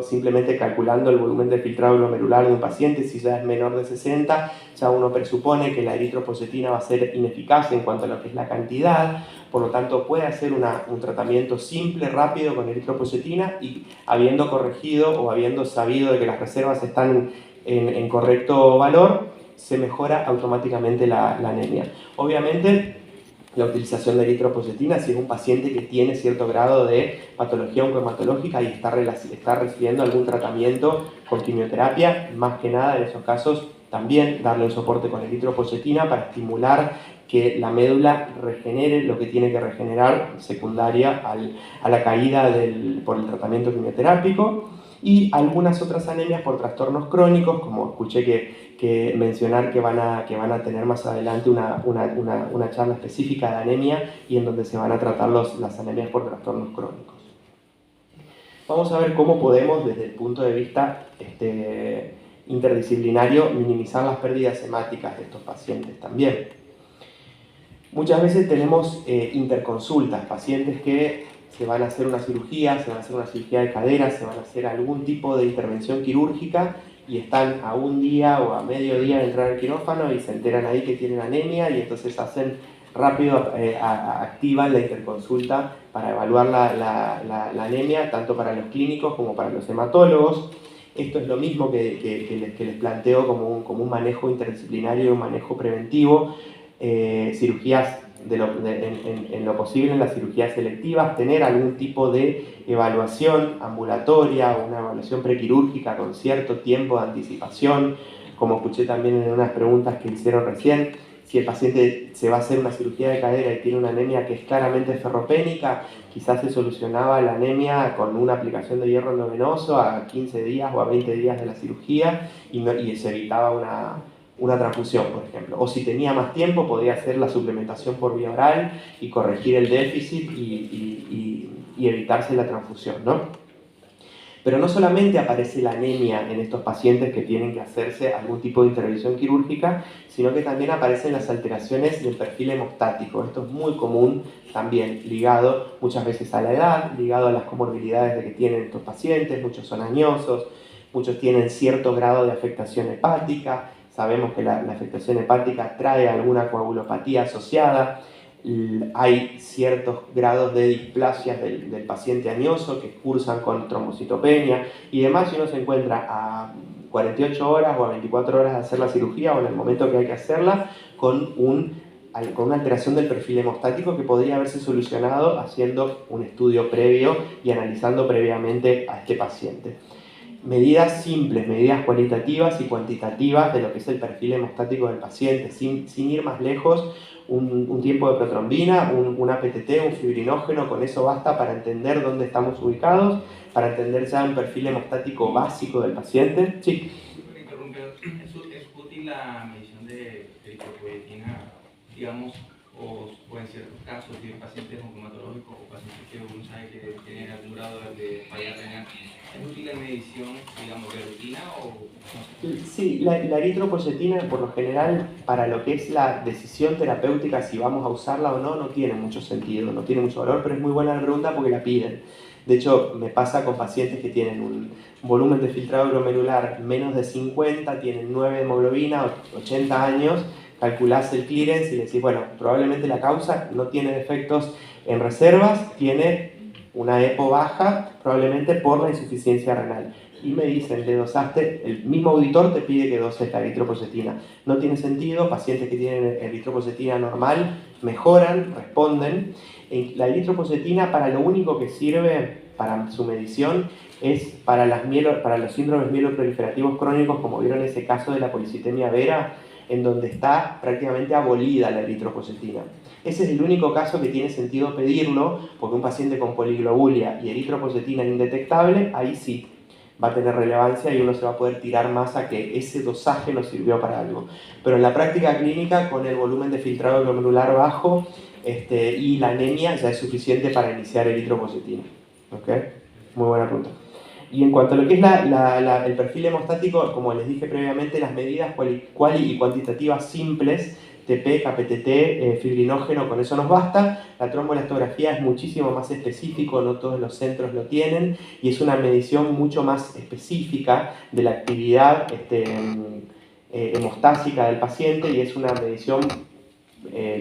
simplemente calculando el volumen de filtrado glomerular de un paciente, si ya es menor de 60, ya uno presupone que la eritropoyetina va a ser ineficaz en cuanto a lo que es la cantidad, por lo tanto puede hacer un tratamiento simple, rápido con eritropoyetina y habiendo corregido o habiendo sabido de que las reservas están en correcto valor, se mejora automáticamente la anemia. Obviamente, la utilización de eritropoyetina si es un paciente que tiene cierto grado de patología oncohematológica y está recibiendo algún tratamiento con quimioterapia. Más que nada en esos casos también darle un soporte con eritropoyetina para estimular que la médula regenere lo que tiene que regenerar secundaria a la caída por el tratamiento quimioterápico. Y algunas otras anemias por trastornos crónicos, como escuché que mencionar que van a tener más adelante una charla específica de anemia y en donde se van a tratar las anemias por trastornos crónicos. Vamos a ver cómo podemos, desde el punto de vista interdisciplinario, minimizar las pérdidas hemáticas de estos pacientes también. Muchas veces tenemos interconsultas, pacientes que se van a hacer una cirugía, de cadera, se van a hacer algún tipo de intervención quirúrgica y están a un día o a medio día de entrar al quirófano y se enteran ahí que tienen anemia y entonces hacen rápido, activan la interconsulta para evaluar la anemia, tanto para los clínicos como para los hematólogos. Esto es lo mismo que les planteo como un manejo interdisciplinario y un manejo preventivo. Cirugías en lo posible en las cirugías selectivas, tener algún tipo de evaluación ambulatoria o una evaluación prequirúrgica con cierto tiempo de anticipación, como escuché también en unas preguntas que hicieron recién. Si el paciente se va a hacer una cirugía de cadera y tiene una anemia que es claramente ferropénica, quizás se solucionaba la anemia con una aplicación de hierro endovenoso a 15 días o a 20 días de la cirugía y se evitaba una transfusión, por ejemplo. O si tenía más tiempo, podía hacer la suplementación por vía oral y corregir el déficit y evitarse la transfusión, ¿no? Pero no solamente aparece la anemia en estos pacientes que tienen que hacerse algún tipo de intervención quirúrgica, sino que también aparecen las alteraciones del perfil hemostático. Esto es muy común también, ligado muchas veces a la edad, ligado a las comorbilidades de que tienen estos pacientes. Muchos son añosos, muchos tienen cierto grado de afectación hepática. Sabemos que la afectación hepática trae alguna coagulopatía asociada. Hay ciertos grados de displasias del paciente añoso que cursan con trombocitopenia y demás, si uno se encuentra a 48 horas o a 24 horas de hacer la cirugía o en el momento que hay que hacerla con una alteración del perfil hemostático que podría haberse solucionado haciendo un estudio previo y analizando previamente a este paciente. Medidas simples, medidas cualitativas y cuantitativas de lo que es el perfil hemostático del paciente, sin ir más lejos. Un tiempo de protrombina, un APTT, un fibrinógeno, con eso basta para entender dónde estamos ubicados, para entender ya un perfil hemostático básico del paciente. Sí. ¿Es útil la medición de eritropoyetina, digamos, o en ciertos casos de pacientes oncomatológicos o pacientes que uno sabe que tienen algún grado de falla renal? ¿Es útil la medición, digamos, de rutina o...? Sí, la eritropoyetina por lo general para lo que es la decisión terapéutica si vamos a usarla o no, no tiene mucho sentido, no tiene mucho valor, pero es muy buena la pregunta porque la piden. De hecho, me pasa con pacientes que tienen un volumen de filtrado glomerular menos de 50, tienen 9 de hemoglobina, 80 años, calculás el clearance y le decís, bueno, probablemente la causa no tiene defectos en reservas, tiene una EPO baja, probablemente por la insuficiencia renal. Y me dicen, le dosaste, el mismo auditor te pide que doses la eritropoyetina. No tiene sentido, pacientes que tienen eritropoyetina normal mejoran, responden. La eritropoyetina para lo único que sirve para su medición es para los síndromes mieloproliferativos crónicos, como vieron en ese caso de la policitemia vera, en donde está prácticamente abolida la eritropoyetina. Ese es el único caso que tiene sentido pedirlo, porque un paciente con poliglobulia y eritropoyetina indetectable, ahí sí va a tener relevancia y uno se va a poder tirar más a que ese dosaje nos sirvió para algo. Pero en la práctica clínica, con el volumen de filtrado glomerular bajo y la anemia, ya es suficiente para iniciar eritropoyetina. ¿Okay? Muy buena pregunta. Y en cuanto a lo que es el perfil hemostático, como les dije previamente, las medidas cuali y cuantitativas simples, TP, KPTT, fibrinógeno, con eso nos basta. La tromboelastografía es muchísimo más específico, no todos los centros lo tienen, y es una medición mucho más específica de la actividad hemostásica del paciente, y es una medición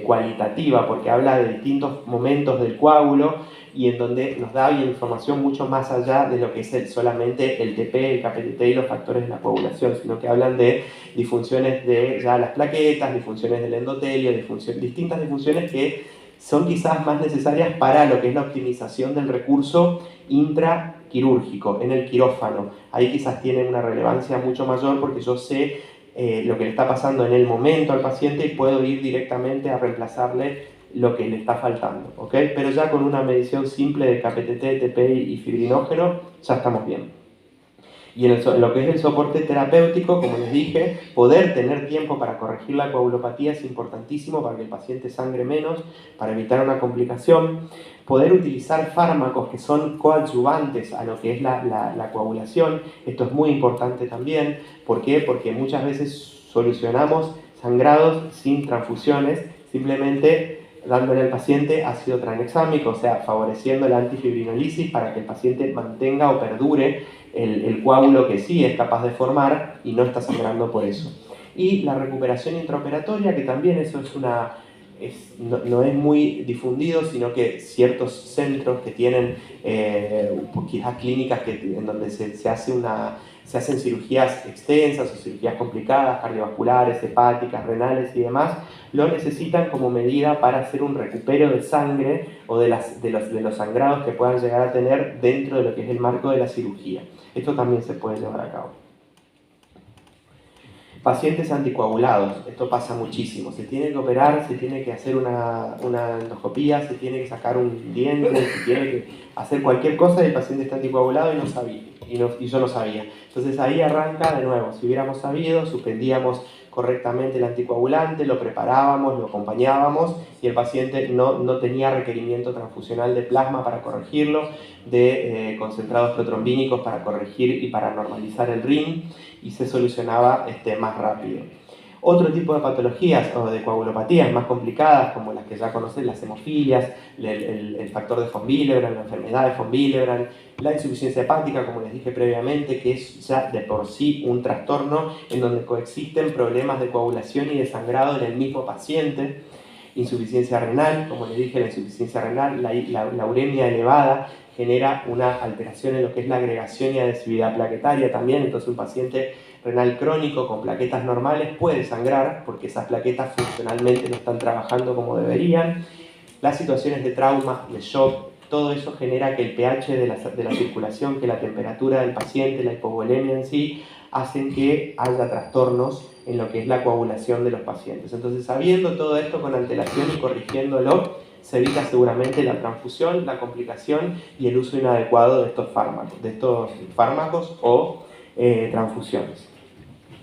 cualitativa, porque habla de distintos momentos del coágulo, y en donde nos da información mucho más allá de lo que es solamente el TP, el KPTT y los factores de la coagulación, sino que hablan de disfunciones de ya las plaquetas, disfunciones del endotelio, distintas disfunciones que son quizás más necesarias para lo que es la optimización del recurso intraquirúrgico, en el quirófano. Ahí quizás tienen una relevancia mucho mayor porque yo sé lo que le está pasando en el momento al paciente y puedo ir directamente a reemplazarle lo que le está faltando, ¿ok? Pero ya con una medición simple de KPTT, TPI y fibrinógeno ya estamos bien. Y en lo que es el soporte terapéutico, como les dije, poder tener tiempo para corregir la coagulopatía es importantísimo para que el paciente sangre menos, para evitar una complicación. Poder utilizar fármacos que son coadyuvantes a lo que es la coagulación, esto es muy importante también. ¿Por qué? Porque muchas veces solucionamos sangrados sin transfusiones, simplemente dándole al paciente ácido tranexámico, o sea, favoreciendo la antifibrinolisis para que el paciente mantenga o perdure el coágulo que sí es capaz de formar y no está sangrando por eso. Y la recuperación intraoperatoria, que también eso es no es muy difundido, sino que ciertos centros que tienen quizás clínicas en donde se hacen cirugías extensas o cirugías complicadas, cardiovasculares, hepáticas, renales y demás, lo necesitan como medida para hacer un recupero de sangre o de los sangrados que puedan llegar a tener dentro de lo que es el marco de la cirugía. Esto también se puede llevar a cabo. Pacientes anticoagulados, esto pasa muchísimo. Se tiene que operar, se tiene que hacer una endoscopía, se tiene que sacar un diente, se tiene que hacer cualquier cosa y el paciente está anticoagulado y no sabía. Y yo no sabía. Entonces ahí arranca de nuevo. Si hubiéramos sabido, suspendíamos correctamente el anticoagulante, lo preparábamos, lo acompañábamos y el paciente no tenía requerimiento transfusional de plasma para corregirlo, de concentrados protrombínicos para corregir y para normalizar el RIM y se solucionaba más rápido. Otro tipo de patologías o de coagulopatías más complicadas, como las que ya conocen, las hemofilias, el factor de von Willebrand, la enfermedad de von Willebrand, la insuficiencia hepática, como les dije previamente, que es ya de por sí un trastorno en donde coexisten problemas de coagulación y de sangrado en el mismo paciente. Insuficiencia renal, como les dije, la insuficiencia renal, la uremia elevada genera una alteración en lo que es la agregación y adhesividad plaquetaria también, entonces un paciente renal crónico con plaquetas normales puede sangrar porque esas plaquetas funcionalmente no están trabajando como deberían. Las situaciones de trauma, de shock, todo eso genera que el pH de la circulación, que la temperatura del paciente, la hipovolemia en sí, hacen que haya trastornos en lo que es la coagulación de los pacientes. Entonces, sabiendo todo esto con antelación y corrigiéndolo, se evita seguramente la transfusión, la complicación y el uso inadecuado de estos fármacos o transfusiones.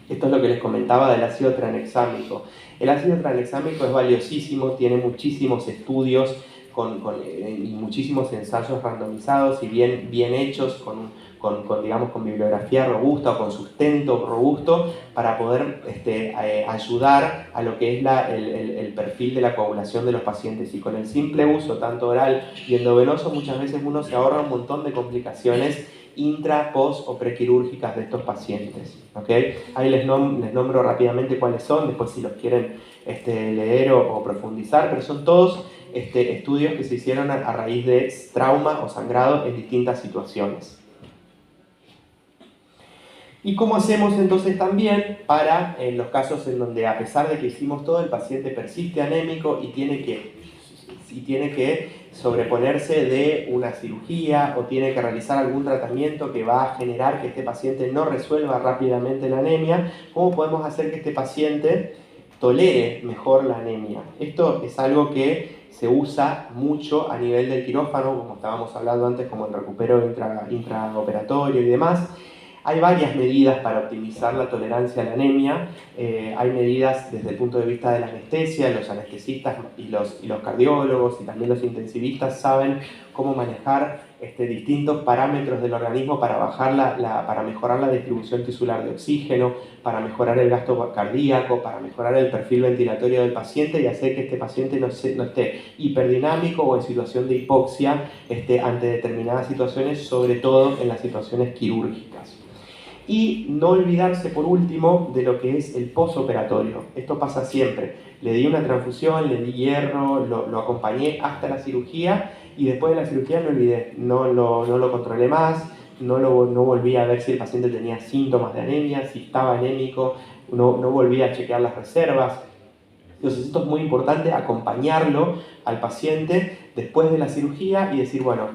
Esto es lo que les comentaba del ácido tranexámico. El ácido tranexámico es valiosísimo, tiene muchísimos estudios y muchísimos ensayos randomizados y bien hechos con bibliografía robusta o con sustento robusto para poder ayudar a lo que es el perfil de la coagulación de los pacientes. Y con el simple uso, tanto oral y endovenoso, muchas veces uno se ahorra un montón de complicaciones intra, post o prequirúrgicas de estos pacientes. ¿Okay? Ahí les nombro rápidamente cuáles son, después si los quieren leer o profundizar, pero son todos estudios que se hicieron a raíz de trauma o sangrado en distintas situaciones. ¿Y cómo hacemos entonces también para los casos en donde a pesar de que hicimos todo, el paciente persiste anémico y tiene que sobreponerse de una cirugía o tiene que realizar algún tratamiento que va a generar que este paciente no resuelva rápidamente la anemia? ¿Cómo podemos hacer que este paciente tolere mejor la anemia? Esto es algo que se usa mucho a nivel del quirófano, como estábamos hablando antes, como el recupero intraoperatorio y demás. Hay varias medidas para optimizar la tolerancia a la anemia. Hay medidas desde el punto de vista de la anestesia, los anestesistas y los cardiólogos y también los intensivistas saben cómo manejar distintos parámetros del organismo para para mejorar la distribución tisular de oxígeno, para mejorar el gasto cardíaco, para mejorar el perfil ventilatorio del paciente y hacer que este paciente no esté hiperdinámico o en situación de hipoxia ante determinadas situaciones, sobre todo en las situaciones quirúrgicas. Y no olvidarse, por último, de lo que es el postoperatorio. Esto pasa siempre. Le di una transfusión, le di hierro, lo acompañé hasta la cirugía y después de la cirugía me olvidé. No lo controlé más, no volví a ver si el paciente tenía síntomas de anemia, si estaba anémico, no volví a chequear las reservas. Entonces esto es muy importante, acompañarlo al paciente después de la cirugía y decir, bueno,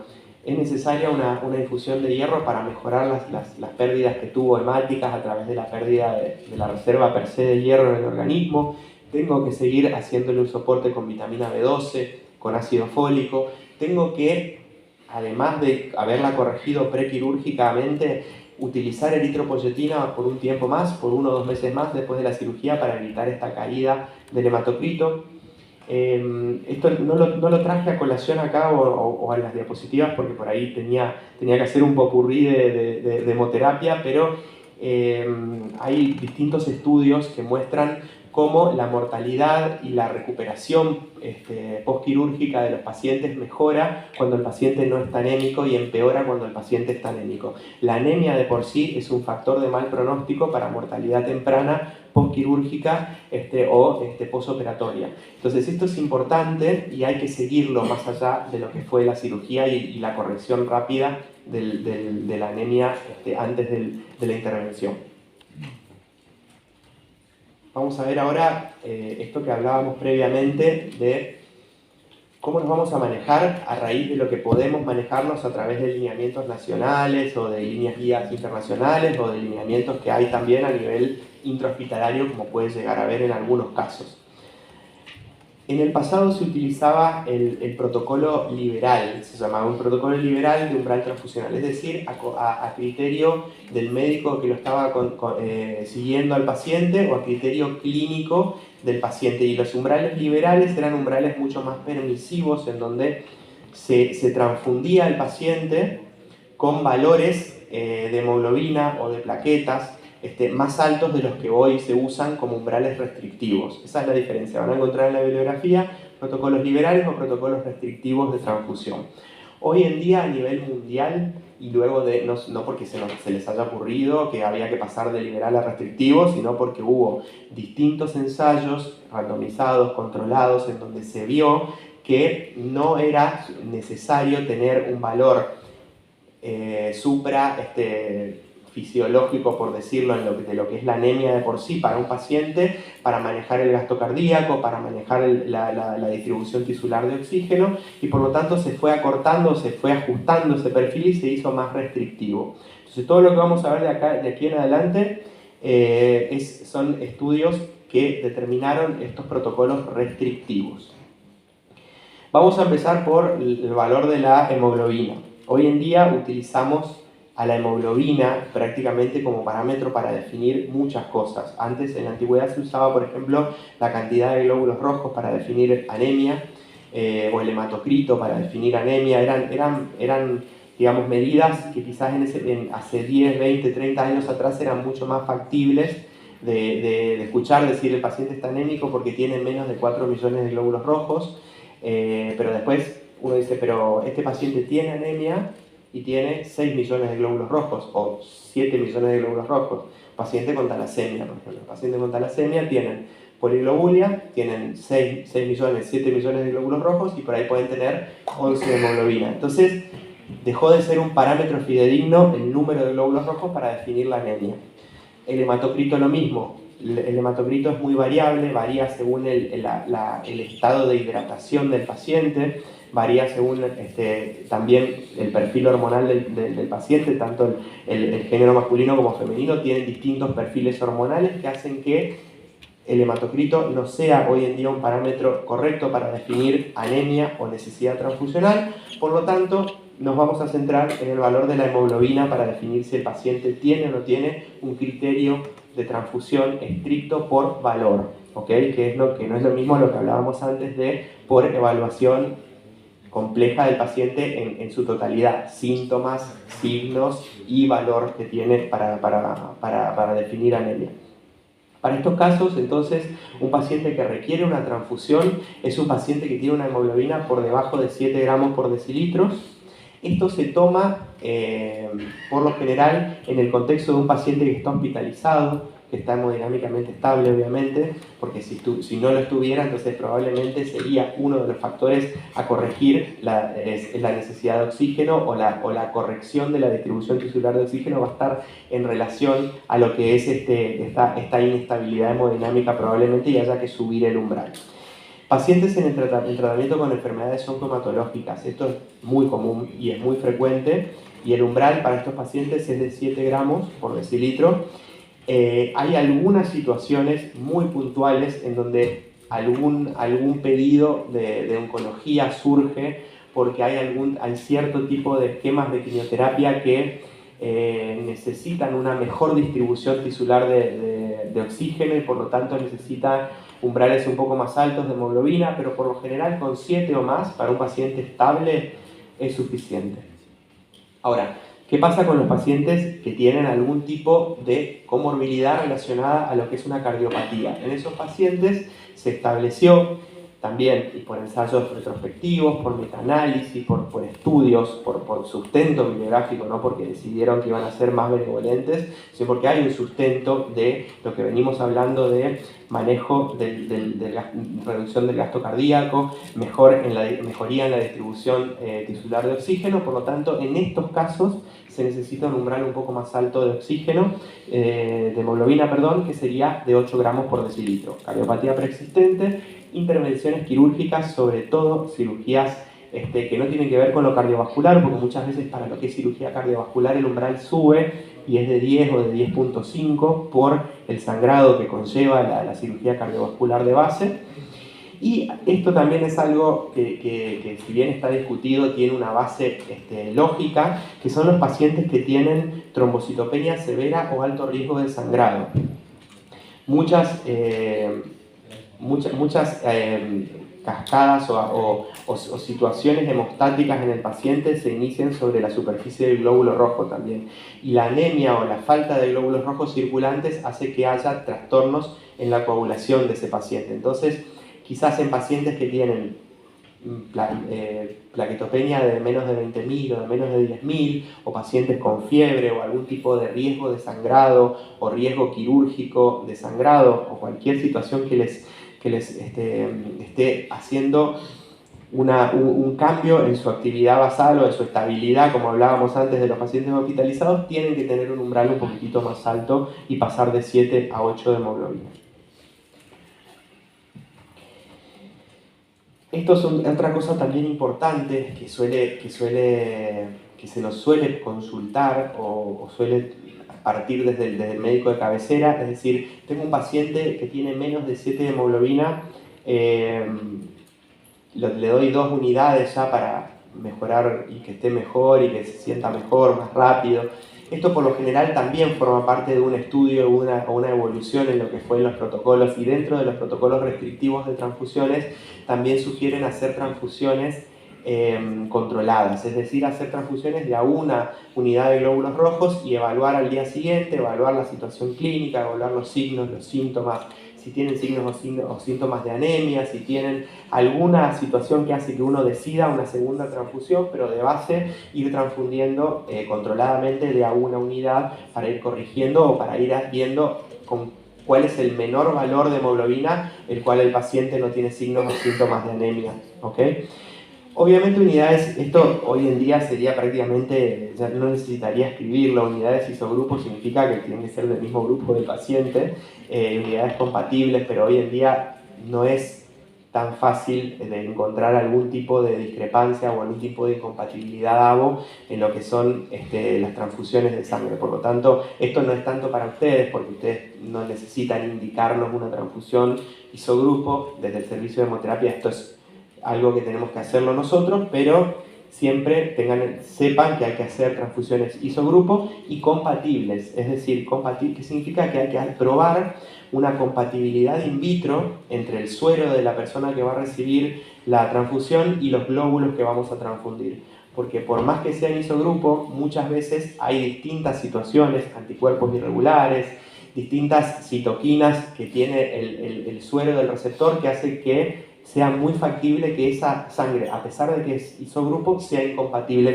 es necesaria una infusión de hierro para mejorar las pérdidas que tuvo hemáticas a través de la pérdida de la reserva per se de hierro en el organismo. Tengo que seguir haciéndole un soporte con vitamina B12, con ácido fólico. Tengo que, además de haberla corregido prequirúrgicamente, utilizar eritropoyetina por un tiempo más, por 1 o 2 meses más después de la cirugía para evitar esta caída del hematocrito. Esto no lo traje a colación acá o a las diapositivas porque por ahí tenía que hacer un popurrí de hemoterapia, pero hay distintos estudios que muestran cómo la mortalidad y la recuperación postquirúrgica de los pacientes mejora cuando el paciente no está anémico y empeora cuando el paciente está anémico. La anemia de por sí es un factor de mal pronóstico para mortalidad temprana postquirúrgica o postoperatoria. Entonces esto es importante y hay que seguirlo más allá de lo que fue la cirugía y la corrección rápida de la anemia antes de la intervención. Vamos a ver ahora esto que hablábamos previamente de cómo nos vamos a manejar a raíz de lo que podemos manejarnos a través de lineamientos nacionales o de líneas guías internacionales o de lineamientos que hay también a nivel intrahospitalario, como puede llegar a ver en algunos casos. En el pasado se utilizaba el protocolo liberal, se llamaba un protocolo liberal de umbral transfusional, es decir, a criterio del médico que lo estaba siguiendo al paciente o a criterio clínico del paciente. Y los umbrales liberales eran umbrales mucho más permisivos en donde se transfundía al paciente con valores de hemoglobina o de plaquetas más altos de los que hoy se usan como umbrales restrictivos. Esa es la diferencia. Van a encontrar en la bibliografía protocolos liberales o protocolos restrictivos de transfusión. Hoy en día a nivel mundial, y luego de, no porque se les haya ocurrido que había que pasar de liberal a restrictivo, sino porque hubo distintos ensayos randomizados, controlados, en donde se vio que no era necesario tener un valor fisiológico, por decirlo, de lo que es la anemia de por sí para un paciente, para manejar el gasto cardíaco, para manejar la distribución tisular de oxígeno, y por lo tanto se fue acortando, se fue ajustando ese perfil y se hizo más restrictivo. Entonces todo lo que vamos a ver de aquí en adelante son estudios que determinaron estos protocolos restrictivos. Vamos a empezar por el valor de la hemoglobina. Hoy en día utilizamos a la hemoglobina prácticamente como parámetro para definir muchas cosas. Antes, en la antigüedad, se usaba, por ejemplo, la cantidad de glóbulos rojos para definir anemia, o el hematocrito para definir anemia. Eran digamos, medidas que quizás hace 10, 20, 30 años atrás eran mucho más factibles de escuchar decir el paciente está anémico porque tiene menos de 4 millones de glóbulos rojos, pero después uno dice, pero este paciente tiene anemia y tiene 6 millones de glóbulos rojos o 7 millones de glóbulos rojos. Paciente con talasemia, por ejemplo. Pacientes con talasemia tienen poliglobulia, tienen 6 millones, 7 millones de glóbulos rojos y por ahí pueden tener 11 de hemoglobina. Entonces, dejó de ser un parámetro fidedigno el número de glóbulos rojos para definir la anemia. El hematocrito lo mismo. El hematocrito es muy variable, varía según el estado de hidratación del paciente, varía según también el perfil hormonal del paciente, tanto el género masculino como femenino tienen distintos perfiles hormonales que hacen que el hematocrito no sea hoy en día un parámetro correcto para definir anemia o necesidad transfusional. Por lo tanto, nos vamos a centrar en el valor de la hemoglobina para definir si el paciente tiene o no tiene un criterio de transfusión estricto por valor, ¿okay? Que no es lo mismo a lo que hablábamos antes de por evaluación compleja del paciente en su totalidad, síntomas, signos y valor que tiene para definir anemia. Para estos casos, entonces, un paciente que requiere una transfusión es un paciente que tiene una hemoglobina por debajo de 7 gramos por decilitro Esto se toma, por lo general, en el contexto de un paciente que está hospitalizado, que está hemodinámicamente estable, obviamente, porque si no lo estuviera, entonces probablemente sería uno de los factores a corregir la necesidad de oxígeno o la corrección de la distribución tisular de oxígeno va a estar en relación a lo que es esta inestabilidad hemodinámica probablemente y haya que subir el umbral. Pacientes en tratamiento con enfermedades oncohematológicas, esto es muy común y es muy frecuente, y el umbral para estos pacientes es de 7 gramos por decilitro. Hay algunas situaciones muy puntuales en donde algún pedido de oncología surge porque hay cierto tipo de esquemas de quimioterapia que necesitan una mejor distribución tisular de oxígeno y por lo tanto necesitan umbrales un poco más altos de hemoglobina, pero por lo general con 7 o más para un paciente estable es suficiente. Ahora, ¿qué pasa con los pacientes que tienen algún tipo de comorbilidad relacionada a lo que es una cardiopatía? En esos pacientes se estableció también, y por ensayos retrospectivos, por metaanálisis, por estudios, por sustento bibliográfico, no porque decidieron que iban a ser más benevolentes, sino porque hay un sustento de lo que venimos hablando de manejo reducción del gasto cardíaco, mejoría en la distribución tisular de oxígeno, por lo tanto, en estos casos se necesita un umbral un poco más alto de oxígeno, de hemoglobina, perdón, que sería de 8 gramos por decilitro. Cardiopatía preexistente, intervenciones quirúrgicas, sobre todo cirugías que no tienen que ver con lo cardiovascular, porque muchas veces para lo que es cirugía cardiovascular el umbral sube y es de 10 o de 10.5 por el sangrado que conlleva la cirugía cardiovascular de base. Y esto también es algo que si bien está discutido, tiene una base lógica, que son los pacientes que tienen trombocitopenia severa o alto riesgo de sangrado. Muchas cascadas o situaciones hemostáticas en el paciente se inician sobre la superficie del glóbulo rojo también. Y la anemia o la falta de glóbulos rojos circulantes hace que haya trastornos en la coagulación de ese paciente. Entonces, quizás en pacientes que tienen plaquetopenia de menos de 20.000 o de menos de 10.000, o pacientes con fiebre o algún tipo de riesgo de sangrado o riesgo quirúrgico de sangrado o cualquier situación que les esté haciendo un cambio en su actividad basal o en su estabilidad, como hablábamos antes de los pacientes hospitalizados, tienen que tener un umbral un poquitito más alto y pasar de 7 a 8 de hemoglobina. Esto es otra cosa también importante que se nos suele consultar o suele partir desde el médico de cabecera, es decir, tengo un paciente que tiene menos de 7 de hemoglobina, le doy 2 unidades ya para mejorar y que esté mejor y que se sienta mejor, más rápido. Esto por lo general también forma parte de un estudio o una evolución en lo que fue en los protocolos, y dentro de los protocolos restrictivos de transfusiones también sugieren hacer transfusiones controladas, es decir, hacer transfusiones de a una unidad de glóbulos rojos y evaluar al día siguiente, evaluar la situación clínica, evaluar los signos, los síntomas, si tienen signos o síntomas de anemia, si tienen alguna situación que hace que uno decida una segunda transfusión, pero de base ir transfundiendo controladamente de a una unidad para ir corrigiendo o para ir viendo cuál es el menor valor de hemoglobina el cual el paciente no tiene signos o síntomas de anemia. ¿Okay? Obviamente unidades, esto hoy en día sería prácticamente, ya no necesitaría escribirlo, unidades isogrupos significa que tienen que ser del mismo grupo del paciente, unidades compatibles, pero hoy en día no es tan fácil de encontrar algún tipo de discrepancia o algún tipo de incompatibilidad ABO en lo que son las transfusiones de sangre. Por lo tanto, esto no es tanto para ustedes, porque ustedes no necesitan indicarnos una transfusión isogrupo. Desde el servicio de hemoterapia esto es algo que tenemos que hacerlo nosotros, pero siempre sepan que hay que hacer transfusiones isogrupo y compatibles, es decir, que significa que hay que probar una compatibilidad in vitro entre el suero de la persona que va a recibir la transfusión y los glóbulos que vamos a transfundir. Porque por más que sean isogrupo, muchas veces hay distintas situaciones, anticuerpos irregulares, distintas citoquinas que tiene el suero del receptor que hace que sea muy factible que esa sangre, a pesar de que es isogrupo, sea incompatible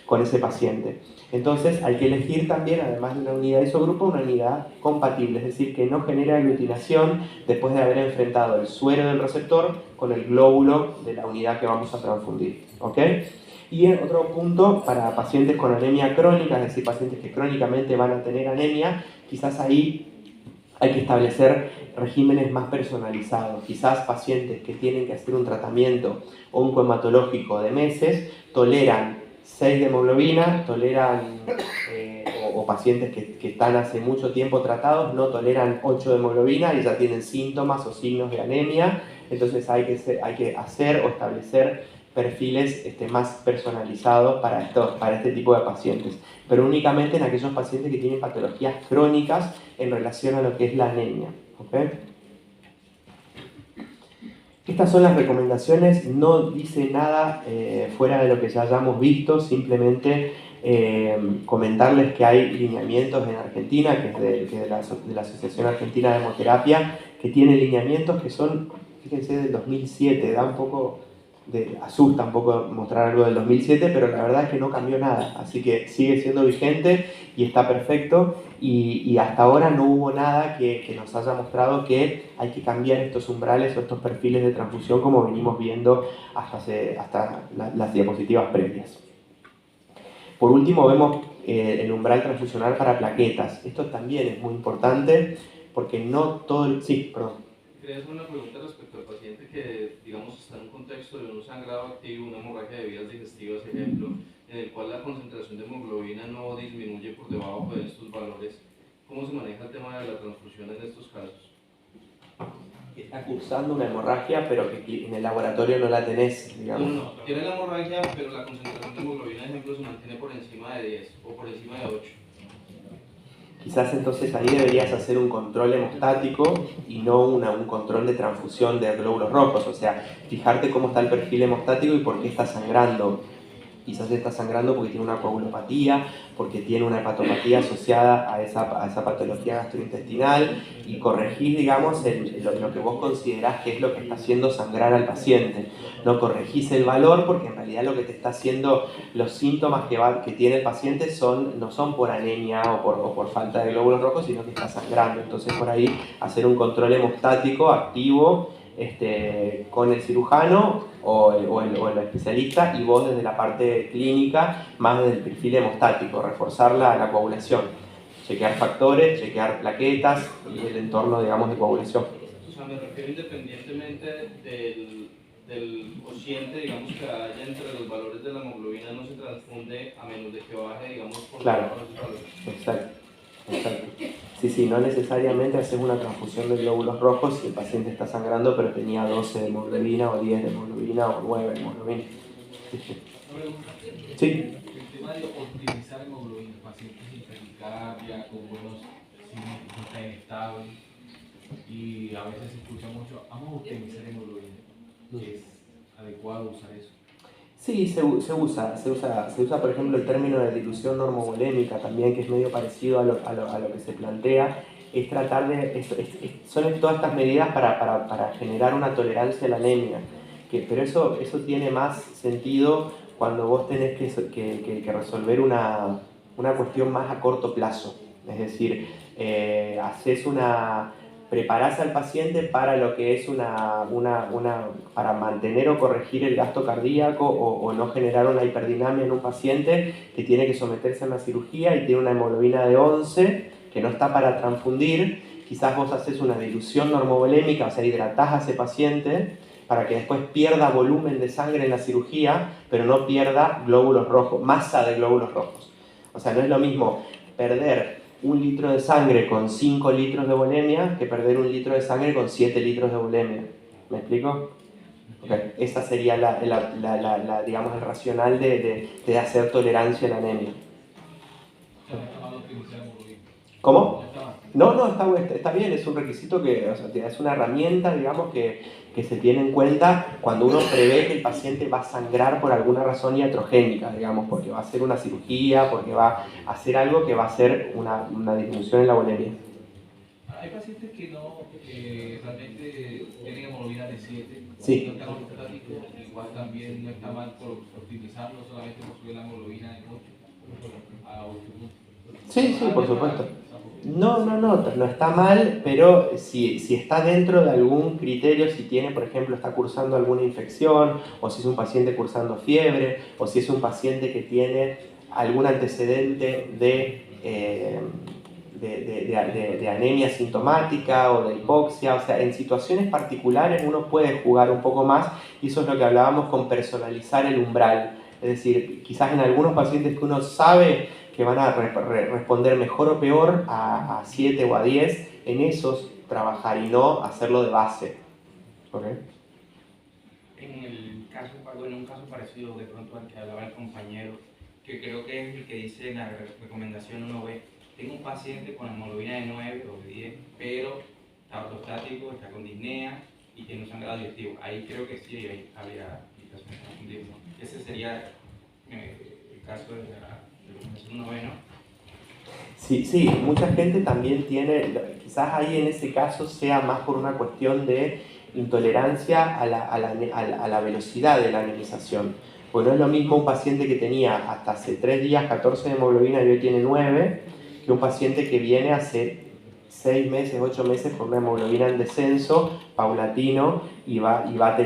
con ese paciente. Entonces hay que elegir también, además de una unidad isogrupo, una unidad compatible, es decir, que no genere aglutinación después de haber enfrentado el suero del receptor con el glóbulo de la unidad que vamos a transfundir. ¿Ok? Y en otro punto, para pacientes con anemia crónica, es decir, pacientes que crónicamente van a tener anemia, quizás ahí hay que establecer regímenes más personalizados. Quizás pacientes que tienen que hacer un tratamiento oncohematológico de meses toleran 6 de hemoglobina, o pacientes que están hace mucho tiempo tratados no toleran 8 de hemoglobina y ya tienen síntomas o signos de anemia. Entonces hay que hacer o establecer perfiles más personalizados para este tipo de pacientes, pero únicamente en aquellos pacientes que tienen patologías crónicas en relación a lo que es la anemia. ¿Okay? Estas son las recomendaciones, no dice nada fuera de lo que ya hayamos visto, simplemente comentarles que hay lineamientos en Argentina, que es de la Asociación Argentina de Hemoterapia, que tiene lineamientos que son, fíjense, del 2007, da un poco asusta un poco mostrar algo del 2007, pero la verdad es que no cambió nada, así que sigue siendo vigente y está perfecto, y hasta ahora no hubo nada que nos haya mostrado que hay que cambiar estos umbrales o estos perfiles de transfusión como venimos viendo hasta las diapositivas previas. Por último vemos el umbral transfusional para plaquetas. Esto también es muy importante porque no todo el... Sí, perdón. Quería hacer una pregunta respecto al paciente que, digamos, está en un contexto de un sangrado activo, una hemorragia de vías digestivas, ejemplo, en el cual la concentración de hemoglobina no disminuye por debajo de estos valores. ¿Cómo se maneja el tema de la transfusión en estos casos? Está cursando una hemorragia, pero que en el laboratorio no la tenés, digamos. No, tiene la hemorragia, pero la concentración de hemoglobina, ejemplo, se mantiene por encima de 10 o por encima de 8. Quizás entonces ahí deberías hacer un control hemostático y no un control de transfusión de glóbulos rojos, o sea, fijarte cómo está el perfil hemostático y por qué está sangrando. Quizás está sangrando porque tiene una coagulopatía, porque tiene una hepatopatía asociada a esa patología gastrointestinal, y corregís, digamos, lo que vos considerás que es lo que está haciendo sangrar al paciente. No corregís el valor porque en realidad lo que te está haciendo, los síntomas que tiene el paciente no son por anemia o por falta de glóbulos rojos, sino que está sangrando. Entonces por ahí hacer un control hemostático activo con el cirujano o el especialista, y vos desde la parte clínica, más desde el perfil hemostático, reforzar la coagulación, chequear factores, chequear plaquetas y el entorno, digamos, de coagulación. O sea, me refiero independientemente del cociente, digamos, que haya entre los valores de la hemoglobina, no se transfunde a menos de que baje, digamos, por Claro, debajo de esos valores. exacto. Sí, no necesariamente haces una transfusión de glóbulos rojos si el paciente está sangrando pero tenía 12 de hemoglobina o 10 de hemoglobina o 9 de hemoglobina. Sí. El tema de optimizar hemoglobina, pacientes sin taquicardia, con buenos signos que están estables, y a veces se escucha mucho, vamos a optimizar hemoglobina. ¿Es adecuado usar eso? Sí, se usa, por ejemplo, el término de dilución normovolémica también, que es medio parecido a lo que se plantea. Es tratar son todas estas medidas para generar una tolerancia a la anemia. Pero eso tiene más sentido cuando vos tenés que resolver una cuestión más a corto plazo. Es decir, preparás al paciente para lo que es para mantener o corregir el gasto cardíaco o no generar una hiperdinamia en un paciente que tiene que someterse a una cirugía y tiene una hemoglobina de 11 que no está para transfundir. Quizás vos haces una dilución normovolémica, o sea, hidratás a ese paciente para que después pierda volumen de sangre en la cirugía, pero no pierda glóbulos rojos, masa de glóbulos rojos. O sea, no es lo mismo perder 1 litro de sangre con 5 litros de volemia que perder 1 litro de sangre con 7 litros de volemia. ¿Me explico? Okay. Esa sería digamos, el racional de hacer tolerancia a la anemia. ¿Cómo? No, está bien, es un requisito es una herramienta, digamos, que se tiene en cuenta cuando uno prevé que el paciente va a sangrar por alguna razón iatrogénica, digamos, porque va a hacer una cirugía, porque va a hacer algo que va a hacer una disminución en la volemia. Hay pacientes que no realmente tienen hemoglobina de 7, Sí. no están ortostáticos, igual también no está mal por optimizarlo solamente por subir la hemoglobina de 8 a 8 puntos. Sí, sí, por supuesto. No está mal, pero si está dentro de algún criterio, si tiene, por ejemplo, está cursando alguna infección, o si es un paciente cursando fiebre, o si es un paciente que tiene algún antecedente de anemia sintomática o de hipoxia, o sea, en situaciones particulares uno puede jugar un poco más, y eso es lo que hablábamos con personalizar el umbral. Es decir, quizás en algunos pacientes que uno sabe que van a responder mejor o peor a 7 o a 10, en esos trabajar y no hacerlo de base. ¿Okay? En un caso parecido de pronto al que hablaba el compañero, que creo que es el que dice en la recomendación 1B, tengo un paciente con hemoglobina de 9 o de 10, pero está ortostático, está con disnea y tiene un sangrado digestivo. Ahí creo que sí habría indicación de confundir, ¿no? Ese sería el caso de la recomendación 1B, ¿no? Sí, mucha gente también tiene, quizás ahí en ese caso sea más por una cuestión de intolerancia a la velocidad de la anemización. Porque no es lo mismo un paciente que tenía hasta hace 3 días 14 de hemoglobina y hoy tiene 9, que un paciente que viene hace 6 meses, 8 meses con una hemoglobina en descenso, paulatino, y no va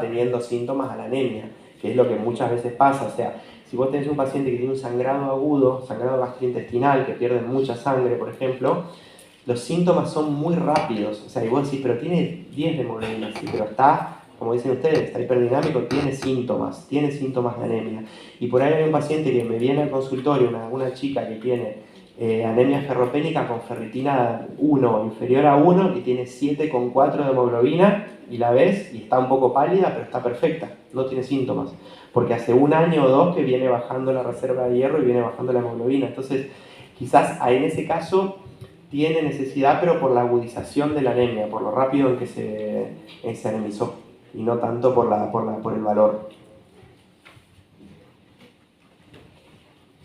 teniendo síntomas a la anemia, que es lo que muchas veces pasa. O sea, si vos tenés un paciente que tiene un sangrado agudo, sangrado gastrointestinal, que pierde mucha sangre, por ejemplo, los síntomas son muy rápidos. O sea, y vos decís, pero tiene 10 de hemoglobina, sí, pero está, como dicen ustedes, está hiperdinámico, tiene síntomas de anemia. Y por ahí hay un paciente que me viene al consultorio, una chica que tiene anemia ferropénica con ferritina 1, inferior a 1, y tiene 7,4 de hemoglobina, y la ves y está un poco pálida, pero está perfecta, no tiene síntomas. Porque hace 1 año o 2 que viene bajando la reserva de hierro y viene bajando la hemoglobina. Entonces, quizás en ese caso tiene necesidad, pero por la agudización de la anemia, por lo rápido en que se anemizó, y no tanto por el valor.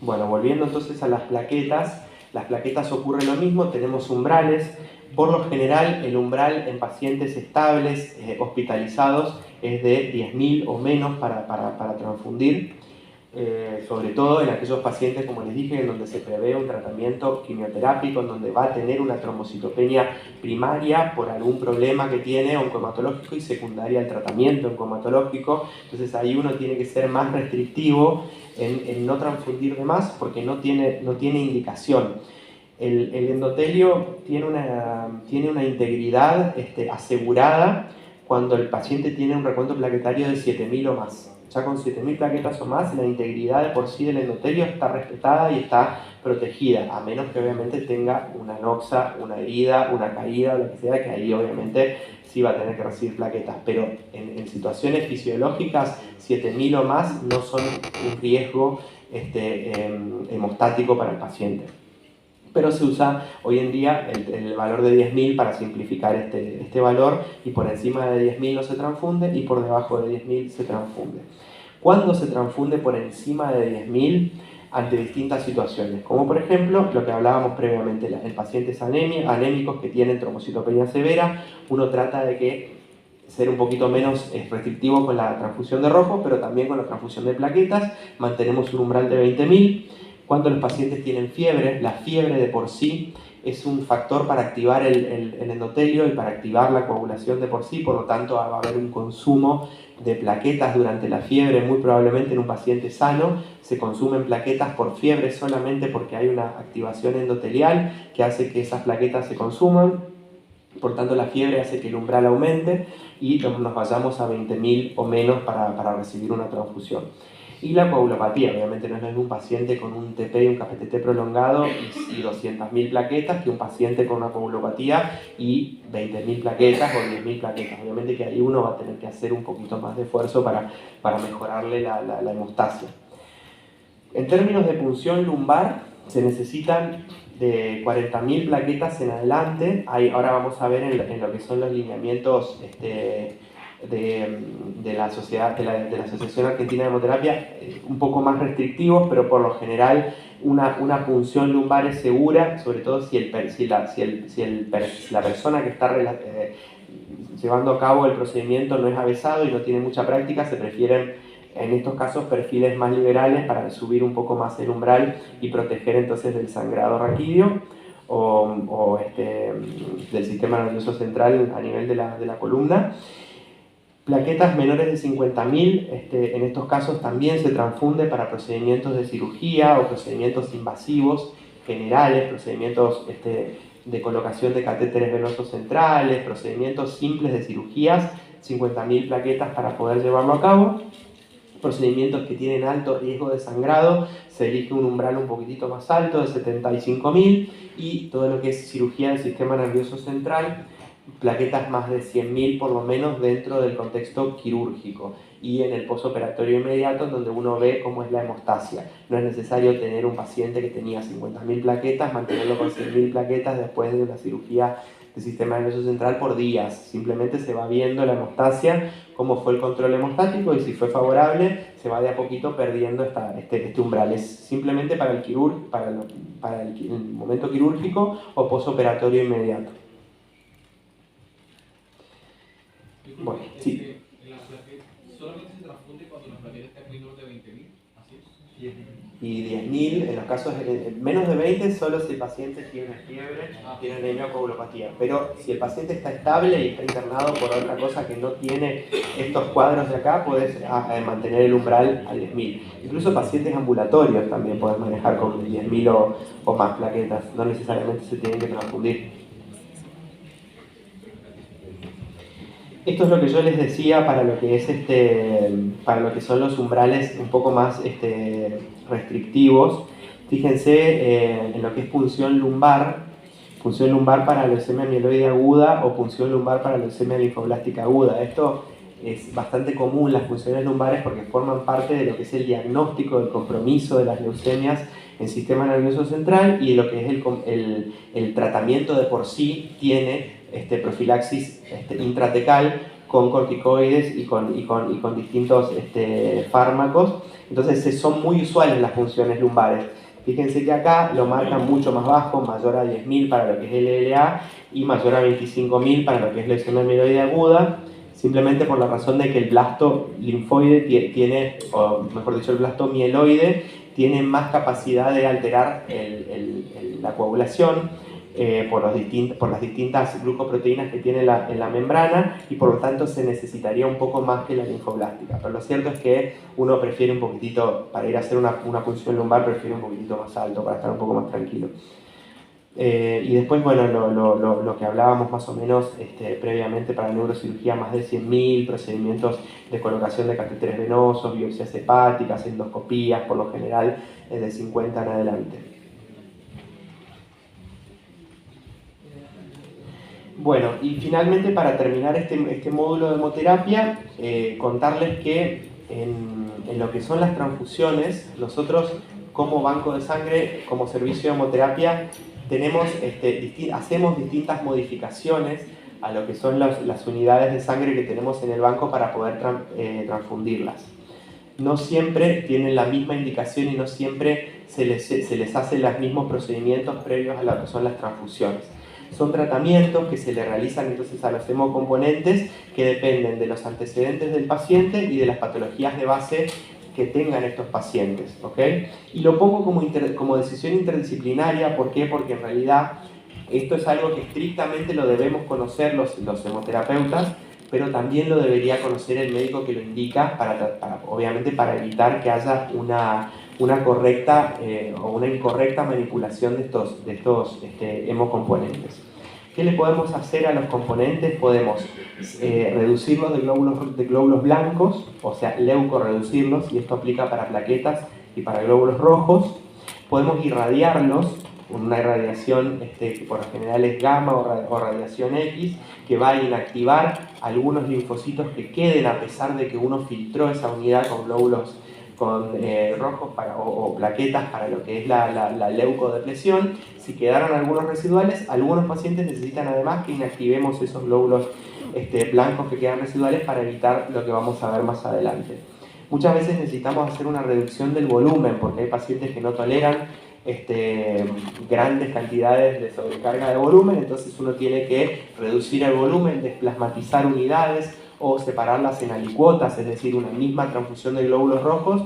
Bueno, volviendo entonces a las plaquetas ocurre lo mismo, tenemos umbrales. Por lo general, el umbral en pacientes estables, hospitalizados, es de 10.000 o menos para transfundir, sobre todo en aquellos pacientes, como les dije, en donde se prevé un tratamiento quimioterápico, en donde va a tener una trombocitopenia primaria por algún problema que tiene oncohematológico y secundaria al tratamiento oncohematológico. Entonces ahí uno tiene que ser más restrictivo en no transfundir de más, porque no tiene indicación. El endotelio tiene una integridad asegurada cuando el paciente tiene un recuento plaquetario de 7.000 o más. Ya con 7.000 plaquetas o más, la integridad de por sí del endotelio está respetada y está protegida, a menos que obviamente tenga una noxa, una herida, una caída, lo que sea, que ahí obviamente sí va a tener que recibir plaquetas. Pero en situaciones fisiológicas, 7.000 o más no son un riesgo hemostático para el paciente. Pero se usa hoy en día el valor de 10.000 para simplificar este valor, y por encima de 10.000 no se transfunde y por debajo de 10.000 se transfunde. ¿Cuándo se transfunde por encima de 10.000? Ante distintas situaciones, como por ejemplo lo que hablábamos previamente, en pacientes anémicos que tienen trombocitopenia severa, uno trata de ser un poquito menos restrictivo con la transfusión de rojo, pero también con la transfusión de plaquetas, mantenemos un umbral de 20.000. Cuando los pacientes tienen fiebre, la fiebre de por sí es un factor para activar el endotelio y para activar la coagulación de por sí, por lo tanto va a haber un consumo de plaquetas durante la fiebre, muy probablemente en un paciente sano se consumen plaquetas por fiebre solamente porque hay una activación endotelial que hace que esas plaquetas se consuman. Por tanto, la fiebre hace que el umbral aumente y nos vayamos a 20.000 o menos para recibir una transfusión. Y la coagulopatía, obviamente no es lo mismo un paciente con un TP y un KPTT prolongado y 200.000 plaquetas que un paciente con una coagulopatía y 20.000 plaquetas o 10.000 plaquetas. Obviamente que ahí uno va a tener que hacer un poquito más de esfuerzo para mejorarle la hemostasia. En términos de punción lumbar, se necesitan de 40.000 plaquetas en adelante. Ahora vamos a ver en lo que son los lineamientos de la Asociación Argentina de Hemoterapia, un poco más restrictivos, pero por lo general una punción lumbar es segura, sobre todo si la persona que está llevando a cabo el procedimiento no es avesado y no tiene mucha práctica. Se prefieren en estos casos perfiles más liberales para subir un poco más el umbral y proteger entonces del sangrado raquídeo o del sistema nervioso central a nivel de la columna. Plaquetas menores de 50.000, en estos casos también se transfunde para procedimientos de cirugía o procedimientos invasivos generales, procedimientos de colocación de catéteres venosos centrales, procedimientos simples de cirugías, 50.000 plaquetas para poder llevarlo a cabo. Procedimientos que tienen alto riesgo de sangrado, se elige un umbral un poquitito más alto de 75.000, y todo lo que es cirugía del sistema nervioso central, plaquetas más de 100.000 por lo menos dentro del contexto quirúrgico y en el posoperatorio inmediato, donde uno ve cómo es la hemostasia. No es necesario tener un paciente que tenía 50.000 plaquetas, mantenerlo con 100.000 plaquetas después de una cirugía del sistema nervioso central por días. Simplemente se va viendo la hemostasia, cómo fue el control hemostático, y si fue favorable se va de a poquito perdiendo este umbral. Es simplemente para el momento quirúrgico o posoperatorio inmediato. Bueno, sí. ¿Solamente se transfunde cuando la plaqueta está menor de 20.000? ¿Así es? Y 10.000, en los casos menos de 20, solo si el paciente tiene fiebre, tiene anemia o coagulopatía. Pero si el paciente está estable y está internado por otra cosa que no tiene estos cuadros de acá, puedes mantener el umbral a 10.000. Incluso pacientes ambulatorios también pueden manejar con 10.000 o más plaquetas, no necesariamente se tienen que transfundir. Esto es lo que yo les decía para lo que es para lo que son los umbrales un poco más restrictivos. Fíjense en lo que es punción lumbar para leucemia mieloide aguda o punción lumbar para leucemia linfoblástica aguda. Esto es bastante común, las punciones lumbares, porque forman parte de lo que es el diagnóstico del compromiso de las leucemias en sistema nervioso central, y lo que es el tratamiento de por sí tiene profilaxis intratecal con corticoides y con distintos fármacos. Entonces son muy usuales las punciones lumbares. Fíjense que acá lo marcan mucho más bajo, mayor a 10.000 para lo que es LLA y mayor a 25.000 para lo que es leucemia mieloide aguda, simplemente por la razón de que el blasto linfoide tiene, o mejor dicho, el blasto mieloide tiene más capacidad de alterar la coagulación por las distintas glucoproteínas que tiene en la membrana, y por lo tanto se necesitaría un poco más que la linfoblástica. Pero lo cierto es que uno prefiere un poquitito, para ir a hacer una punción lumbar, prefiere un poquitito más alto para estar un poco más tranquilo. Y después, bueno, lo que hablábamos más o menos previamente para neurocirugía, más de 100.000, procedimientos de colocación de catéteres venosos, biopsias hepáticas, endoscopías, por lo general de 50 en adelante. Bueno, y finalmente, para terminar este módulo de hemoterapia, contarles que en lo que son las transfusiones, nosotros como banco de sangre, como servicio de hemoterapia, hacemos distintas modificaciones a lo que son las unidades de sangre que tenemos en el banco para poder transfundirlas. No siempre tienen la misma indicación y no siempre se les hacen los mismos procedimientos previos a lo que son las transfusiones. Son tratamientos que se le realizan entonces a los hemocomponentes que dependen de los antecedentes del paciente y de las patologías de base que tengan estos pacientes, ¿ok? Y lo pongo como decisión interdisciplinaria. ¿Por qué? Porque en realidad esto es algo que estrictamente lo debemos conocer los hemoterapeutas, pero también lo debería conocer el médico que lo indica, obviamente para evitar que haya una correcta o una incorrecta manipulación de estos hemocomponentes. ¿Qué le podemos hacer a los componentes? Podemos reducirlos de glóbulos blancos, o sea, leucorreducirlos, y esto aplica para plaquetas y para glóbulos rojos. Podemos irradiarlos con una irradiación que por lo general es gamma o radiación X, que va a inactivar algunos linfocitos que queden a pesar de que uno filtró esa unidad con glóbulos rojos o plaquetas para lo que es la leucodepresión. Si quedaron algunos residuales, algunos pacientes necesitan además que inactivemos esos glóbulos blancos que quedan residuales para evitar lo que vamos a ver más adelante. Muchas veces necesitamos hacer una reducción del volumen porque hay pacientes que no toleran grandes cantidades de sobrecarga de volumen, entonces uno tiene que reducir el volumen, desplasmatizar unidades o separarlas en alicuotas, es decir, una misma transfusión de glóbulos rojos,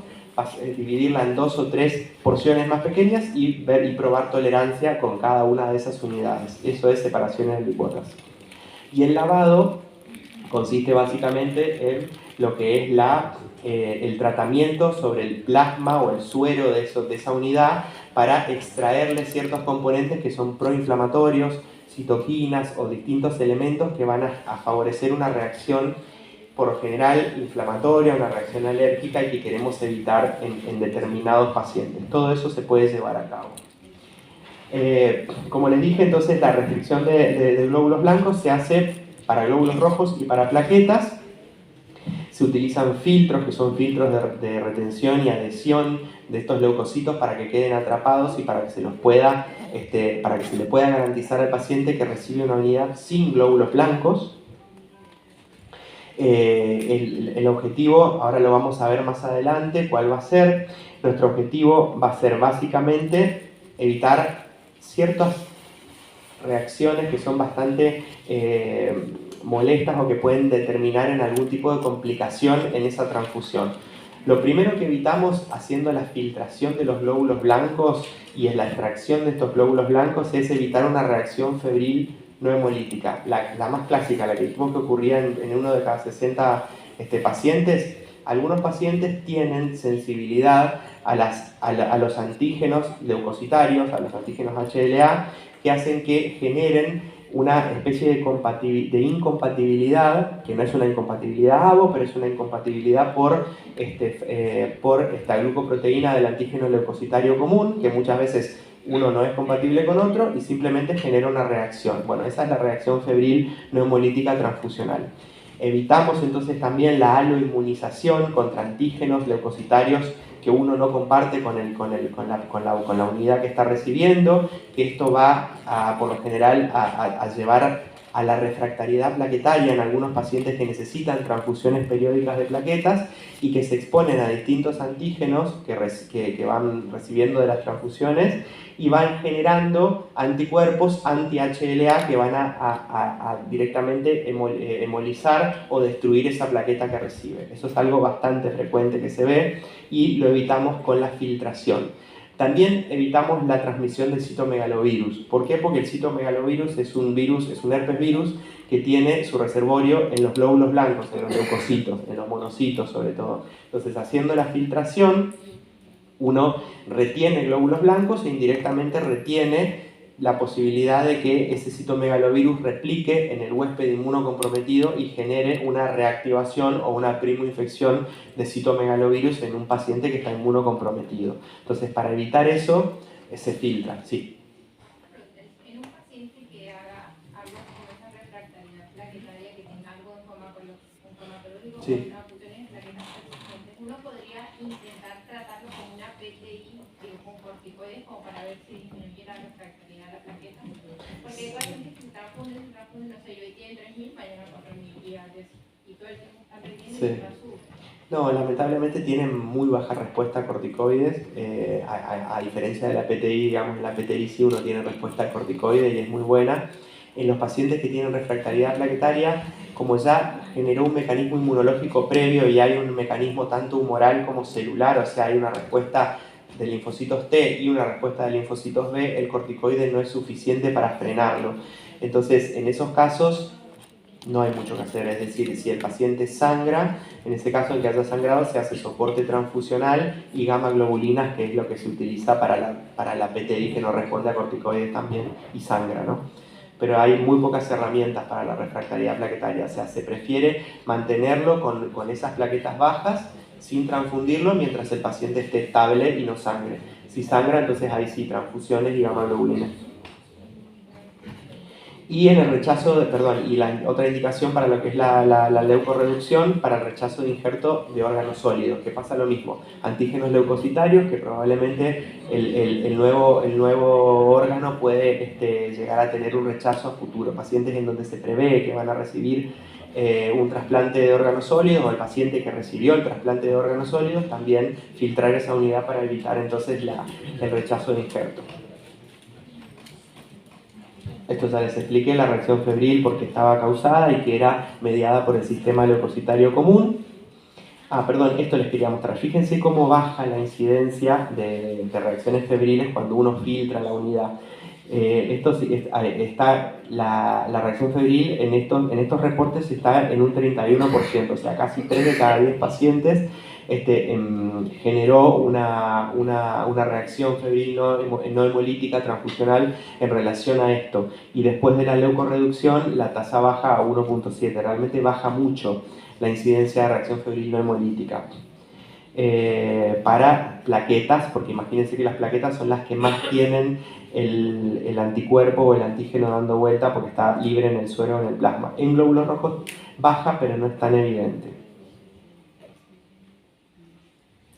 dividirla en 2 o 3 porciones más pequeñas y ver y probar tolerancia con cada una de esas unidades. Eso es separación en alicuotas. Y el lavado consiste básicamente en lo que es el tratamiento sobre el plasma o el suero de esa unidad para extraerle ciertos componentes que son proinflamatorios, citoquinas o distintos elementos que van a favorecer una reacción por lo general inflamatoria, una reacción alérgica y que queremos evitar en determinados pacientes. Todo eso se puede llevar a cabo. Como les dije, entonces la restricción de glóbulos blancos se hace para glóbulos rojos y para plaquetas. Se utilizan filtros, que son filtros de retención y adhesión de estos leucocitos para que queden atrapados y para que se le pueda garantizar al paciente que recibe una unidad sin glóbulos blancos. El objetivo, ahora lo vamos a ver más adelante, ¿cuál va a ser? Nuestro objetivo va a ser básicamente evitar ciertas reacciones que son bastante molestas o que pueden determinar en algún tipo de complicación en esa transfusión. Lo primero que evitamos haciendo la filtración de los glóbulos blancos y en la extracción de estos glóbulos blancos es evitar una reacción febril no hemolítica. La más clásica, la que vimos que ocurría en uno de cada 60 pacientes. Algunos pacientes tienen sensibilidad a los antígenos leucocitarios, a los antígenos HLA, que hacen que generen una especie de incompatibilidad, que no es una incompatibilidad ABO, pero es una incompatibilidad por esta glucoproteína del antígeno leucocitario común, que muchas veces uno no es compatible con otro y simplemente genera una reacción. Bueno, esa es la reacción febril no hemolítica transfusional. Evitamos entonces también la aloinmunización contra antígenos leucocitarios que uno no comparte con la unidad que está recibiendo, que esto va por lo general a llevar a la refractariedad plaquetaria en algunos pacientes que necesitan transfusiones periódicas de plaquetas y que se exponen a distintos antígenos que van recibiendo de las transfusiones y van generando anticuerpos anti-HLA que van a directamente hemolizar o destruir esa plaqueta que recibe. Eso es algo bastante frecuente que se ve y lo evitamos con la filtración. También evitamos la transmisión del citomegalovirus. ¿Por qué? Porque el citomegalovirus es un herpes virus que tiene su reservorio en los glóbulos blancos, en los leucocitos, en los monocitos sobre todo. Entonces, haciendo la filtración, uno retiene glóbulos blancos e indirectamente retiene la posibilidad de que ese citomegalovirus replique en el huésped inmunocomprometido y genere una reactivación o una primoinfección de citomegalovirus en un paciente que está inmunocomprometido. Entonces, para evitar eso, se filtra, sí. En un paciente que haga algo con esa refractariedad plaquetaria, que tenga algo oncomatológico, Sí. con transfusiones de plaquetas persistentes, uno podría intentar tratarlo con una PTI con corticoides como para ver si disminuye la refractariedad de la plaqueta. Porque hay pacientes que transfunden, no sé, yo hoy tienen 3.000, mañana 4.000 y todo el tiempo están reteniendo Sí. y no suben. No, lamentablemente tienen muy baja respuesta a corticoides, a diferencia de la PTI, digamos, en la PTI sí uno tiene respuesta a corticoides y es muy buena. En los pacientes que tienen refractariedad plaquetaria, como ya generó un mecanismo inmunológico previo y hay un mecanismo tanto humoral como celular, o sea, hay una respuesta de linfocitos T y una respuesta de linfocitos B, el corticoide no es suficiente para frenarlo. Entonces, en esos casos no hay mucho que hacer, es decir, si el paciente sangra, en ese caso en que haya sangrado se hace soporte transfusional y gamma globulinas, que es lo que se utiliza para la PTI, que no responde a corticoides también y sangra, ¿no? Pero hay muy pocas herramientas para la refractariedad plaquetaria, o sea, se prefiere mantenerlo con esas plaquetas bajas sin transfundirlo mientras el paciente esté estable y no sangre. Si sangra, entonces ahí sí, transfusiones y gamma globulinas. Y en el rechazo, y la otra indicación para lo que es la leucorreducción, para el rechazo de injerto de órganos sólidos, que pasa lo mismo. Antígenos leucocitarios, que probablemente el nuevo órgano puede llegar a tener un rechazo a futuro. Pacientes en donde se prevé que van a recibir un trasplante de órganos sólidos o el paciente que recibió el trasplante de órganos sólidos, también filtrar esa unidad para evitar entonces el rechazo de injerto. Esto ya les expliqué, la reacción febril porque estaba causada y que era mediada por el sistema leucocitario común. Perdón, esto les quería mostrar. Fíjense cómo baja la incidencia de reacciones febriles cuando uno filtra la unidad. La reacción febril en estos reportes está en un 31%, o sea, casi 3 de cada 10 pacientes generó una reacción febril no hemolítica transfusional en relación a esto. Y después de la leucorreducción, la tasa baja a 1.7, realmente baja mucho la incidencia de reacción febril no hemolítica. Para plaquetas, porque imagínense que las plaquetas son las que más tienen el anticuerpo o el antígeno dando vuelta porque está libre en el suero o en el plasma. En glóbulos rojos baja, pero no es tan evidente.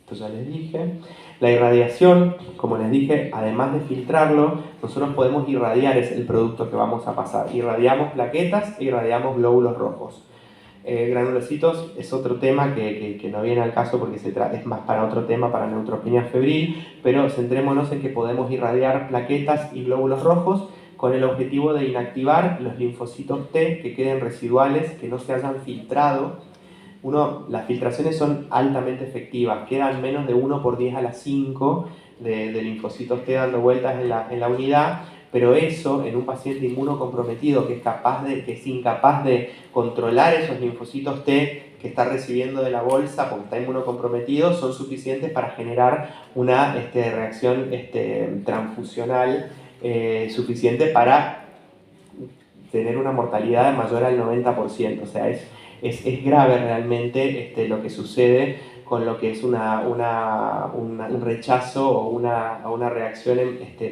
Esto ya les dije. La irradiación, como les dije, además de filtrarlo, nosotros podemos irradiar el producto que vamos a pasar. Irradiamos plaquetas e irradiamos glóbulos rojos. Granulocitos es otro tema que no viene al caso porque es más para otro tema, para neutropenia febril, pero centrémonos en que podemos irradiar plaquetas y glóbulos rojos con el objetivo de inactivar los linfocitos T que queden residuales, que no se hayan filtrado. Las filtraciones son altamente efectivas, quedan menos de 1 por 10 a la 5 de linfocitos T dando vueltas en la unidad, pero eso en un paciente inmunocomprometido que es incapaz de controlar esos linfocitos T que está recibiendo de la bolsa porque está inmunocomprometido, son suficientes para generar una reacción transfusional suficiente para tener una mortalidad mayor al 90%. O sea, es grave realmente lo que sucede con lo que es un rechazo o una reacción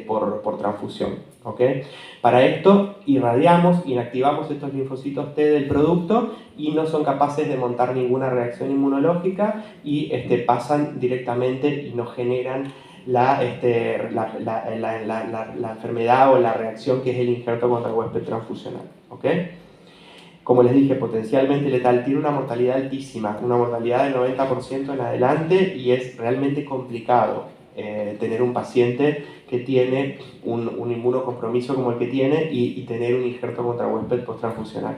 por transfusión. ¿Okay? Para esto irradiamos, inactivamos estos linfocitos T del producto y no son capaces de montar ninguna reacción inmunológica y pasan directamente y no generan la enfermedad o la reacción que es el injerto contra huésped transfusional. ¿Okay? Como les dije, potencialmente letal, tiene una mortalidad altísima, una mortalidad del 90% en adelante y es realmente complicado tener un paciente que tiene un inmunocompromiso como el que tiene y tener un injerto contra huésped posttransfusional.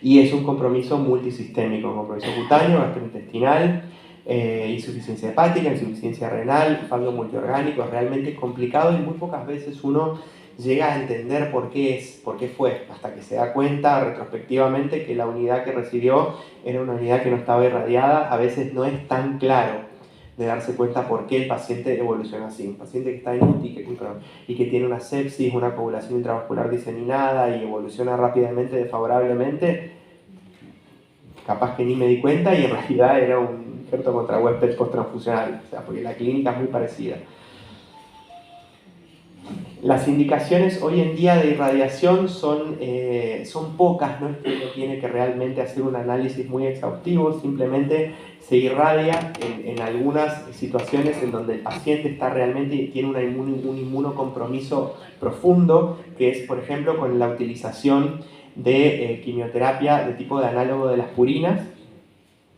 Y es un compromiso multisistémico, compromiso cutáneo, gastrointestinal, insuficiencia hepática, insuficiencia renal, fallo multiorgánico, es realmente complicado y muy pocas veces uno llega a entender por qué fue, hasta que se da cuenta retrospectivamente que la unidad que recibió era una unidad que no estaba irradiada. A veces no es tan claro de darse cuenta por qué el paciente evoluciona así. Un paciente que está en UTI y que tiene una sepsis, una coagulación intravascular diseminada y evoluciona rápidamente, desfavorablemente, capaz que ni me di cuenta y en realidad era un injerto contra huésped posttransfusional, o sea, porque la clínica es muy parecida. Las indicaciones hoy en día de irradiación son pocas, no es que uno tiene que realmente hacer un análisis muy exhaustivo, simplemente se irradia en algunas situaciones en donde el paciente tiene un inmunocompromiso profundo, que es por ejemplo con la utilización de quimioterapia de tipo de análogo de las purinas,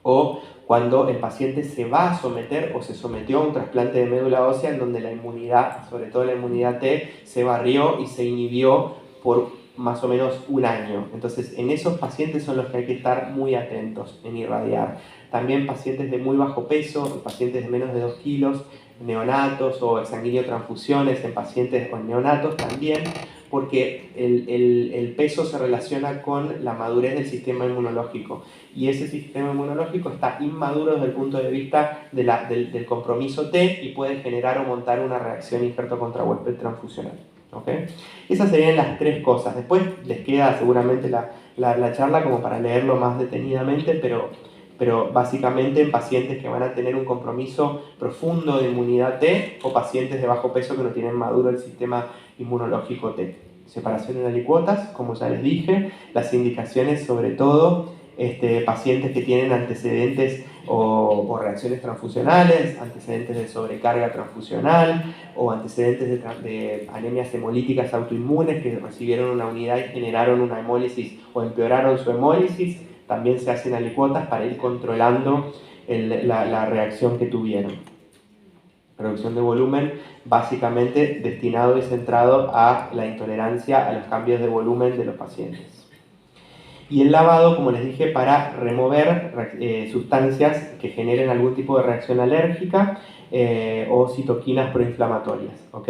o cuando el paciente se va a someter o se sometió a un trasplante de médula ósea en donde la inmunidad, sobre todo la inmunidad T, se barrió y se inhibió por más o menos un año. Entonces, en esos pacientes son los que hay que estar muy atentos en irradiar. También pacientes de muy bajo peso, pacientes de menos de 2 kilos, neonatos o exsanguíneo transfusiones en pacientes con neonatos también, porque el peso se relaciona con la madurez del sistema inmunológico y ese sistema inmunológico está inmaduro desde el punto de vista del compromiso T y puede generar o montar una reacción injerto contra huésped transfusional. ¿Okay? Esas serían las 3 cosas. Después les queda seguramente la charla como para leerlo más detenidamente, pero básicamente en pacientes que van a tener un compromiso profundo de inmunidad T o pacientes de bajo peso que no tienen maduro el sistema inmunológico T. Separación en alicuotas, como ya les dije, las indicaciones sobre todo pacientes que tienen antecedentes o reacciones transfusionales, antecedentes de sobrecarga transfusional o antecedentes de anemias hemolíticas autoinmunes que recibieron una unidad y generaron una hemólisis o empeoraron su hemólisis, también se hacen alicuotas para ir controlando la reacción que tuvieron. Reducción de volumen básicamente destinado y centrado a la intolerancia a los cambios de volumen de los pacientes. Y el lavado, como les dije, para remover sustancias que generen algún tipo de reacción alérgica o citoquinas proinflamatorias, ¿ok?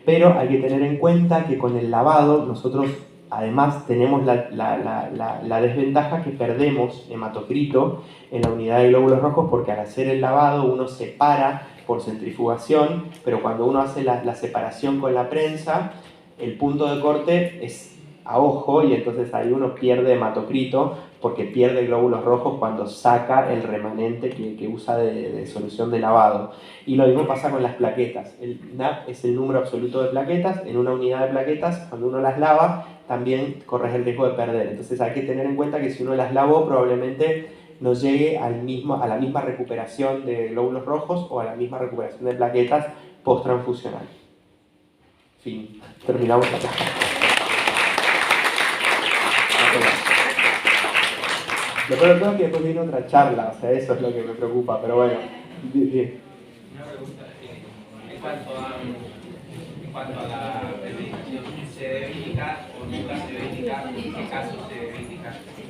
Pero hay que tener en cuenta que con el lavado nosotros además tenemos la desventaja que perdemos hematocrito en la unidad de glóbulos rojos porque al hacer el lavado uno separa por centrifugación, pero cuando uno hace la separación con la prensa, el punto de corte es a ojo y entonces ahí uno pierde hematocrito porque pierde glóbulos rojos cuando saca el remanente que usa de solución de lavado. Y lo mismo pasa con las plaquetas. El NAP es el número absoluto de plaquetas. En una unidad de plaquetas, cuando uno las lava, también corres el riesgo de perder. Entonces hay que tener en cuenta que si uno las lavó, probablemente no llegue a la misma recuperación de glóbulos rojos o a la misma recuperación de plaquetas post-transfusional. Fin. Terminamos acá. Lo peor de todo es que después viene otra charla, o sea, eso es lo que me preocupa, pero bueno. Una pregunta, en cuanto a la premedicación, ¿se debe indicar o nunca se debe indicar? ¿En qué casos se debe indicar?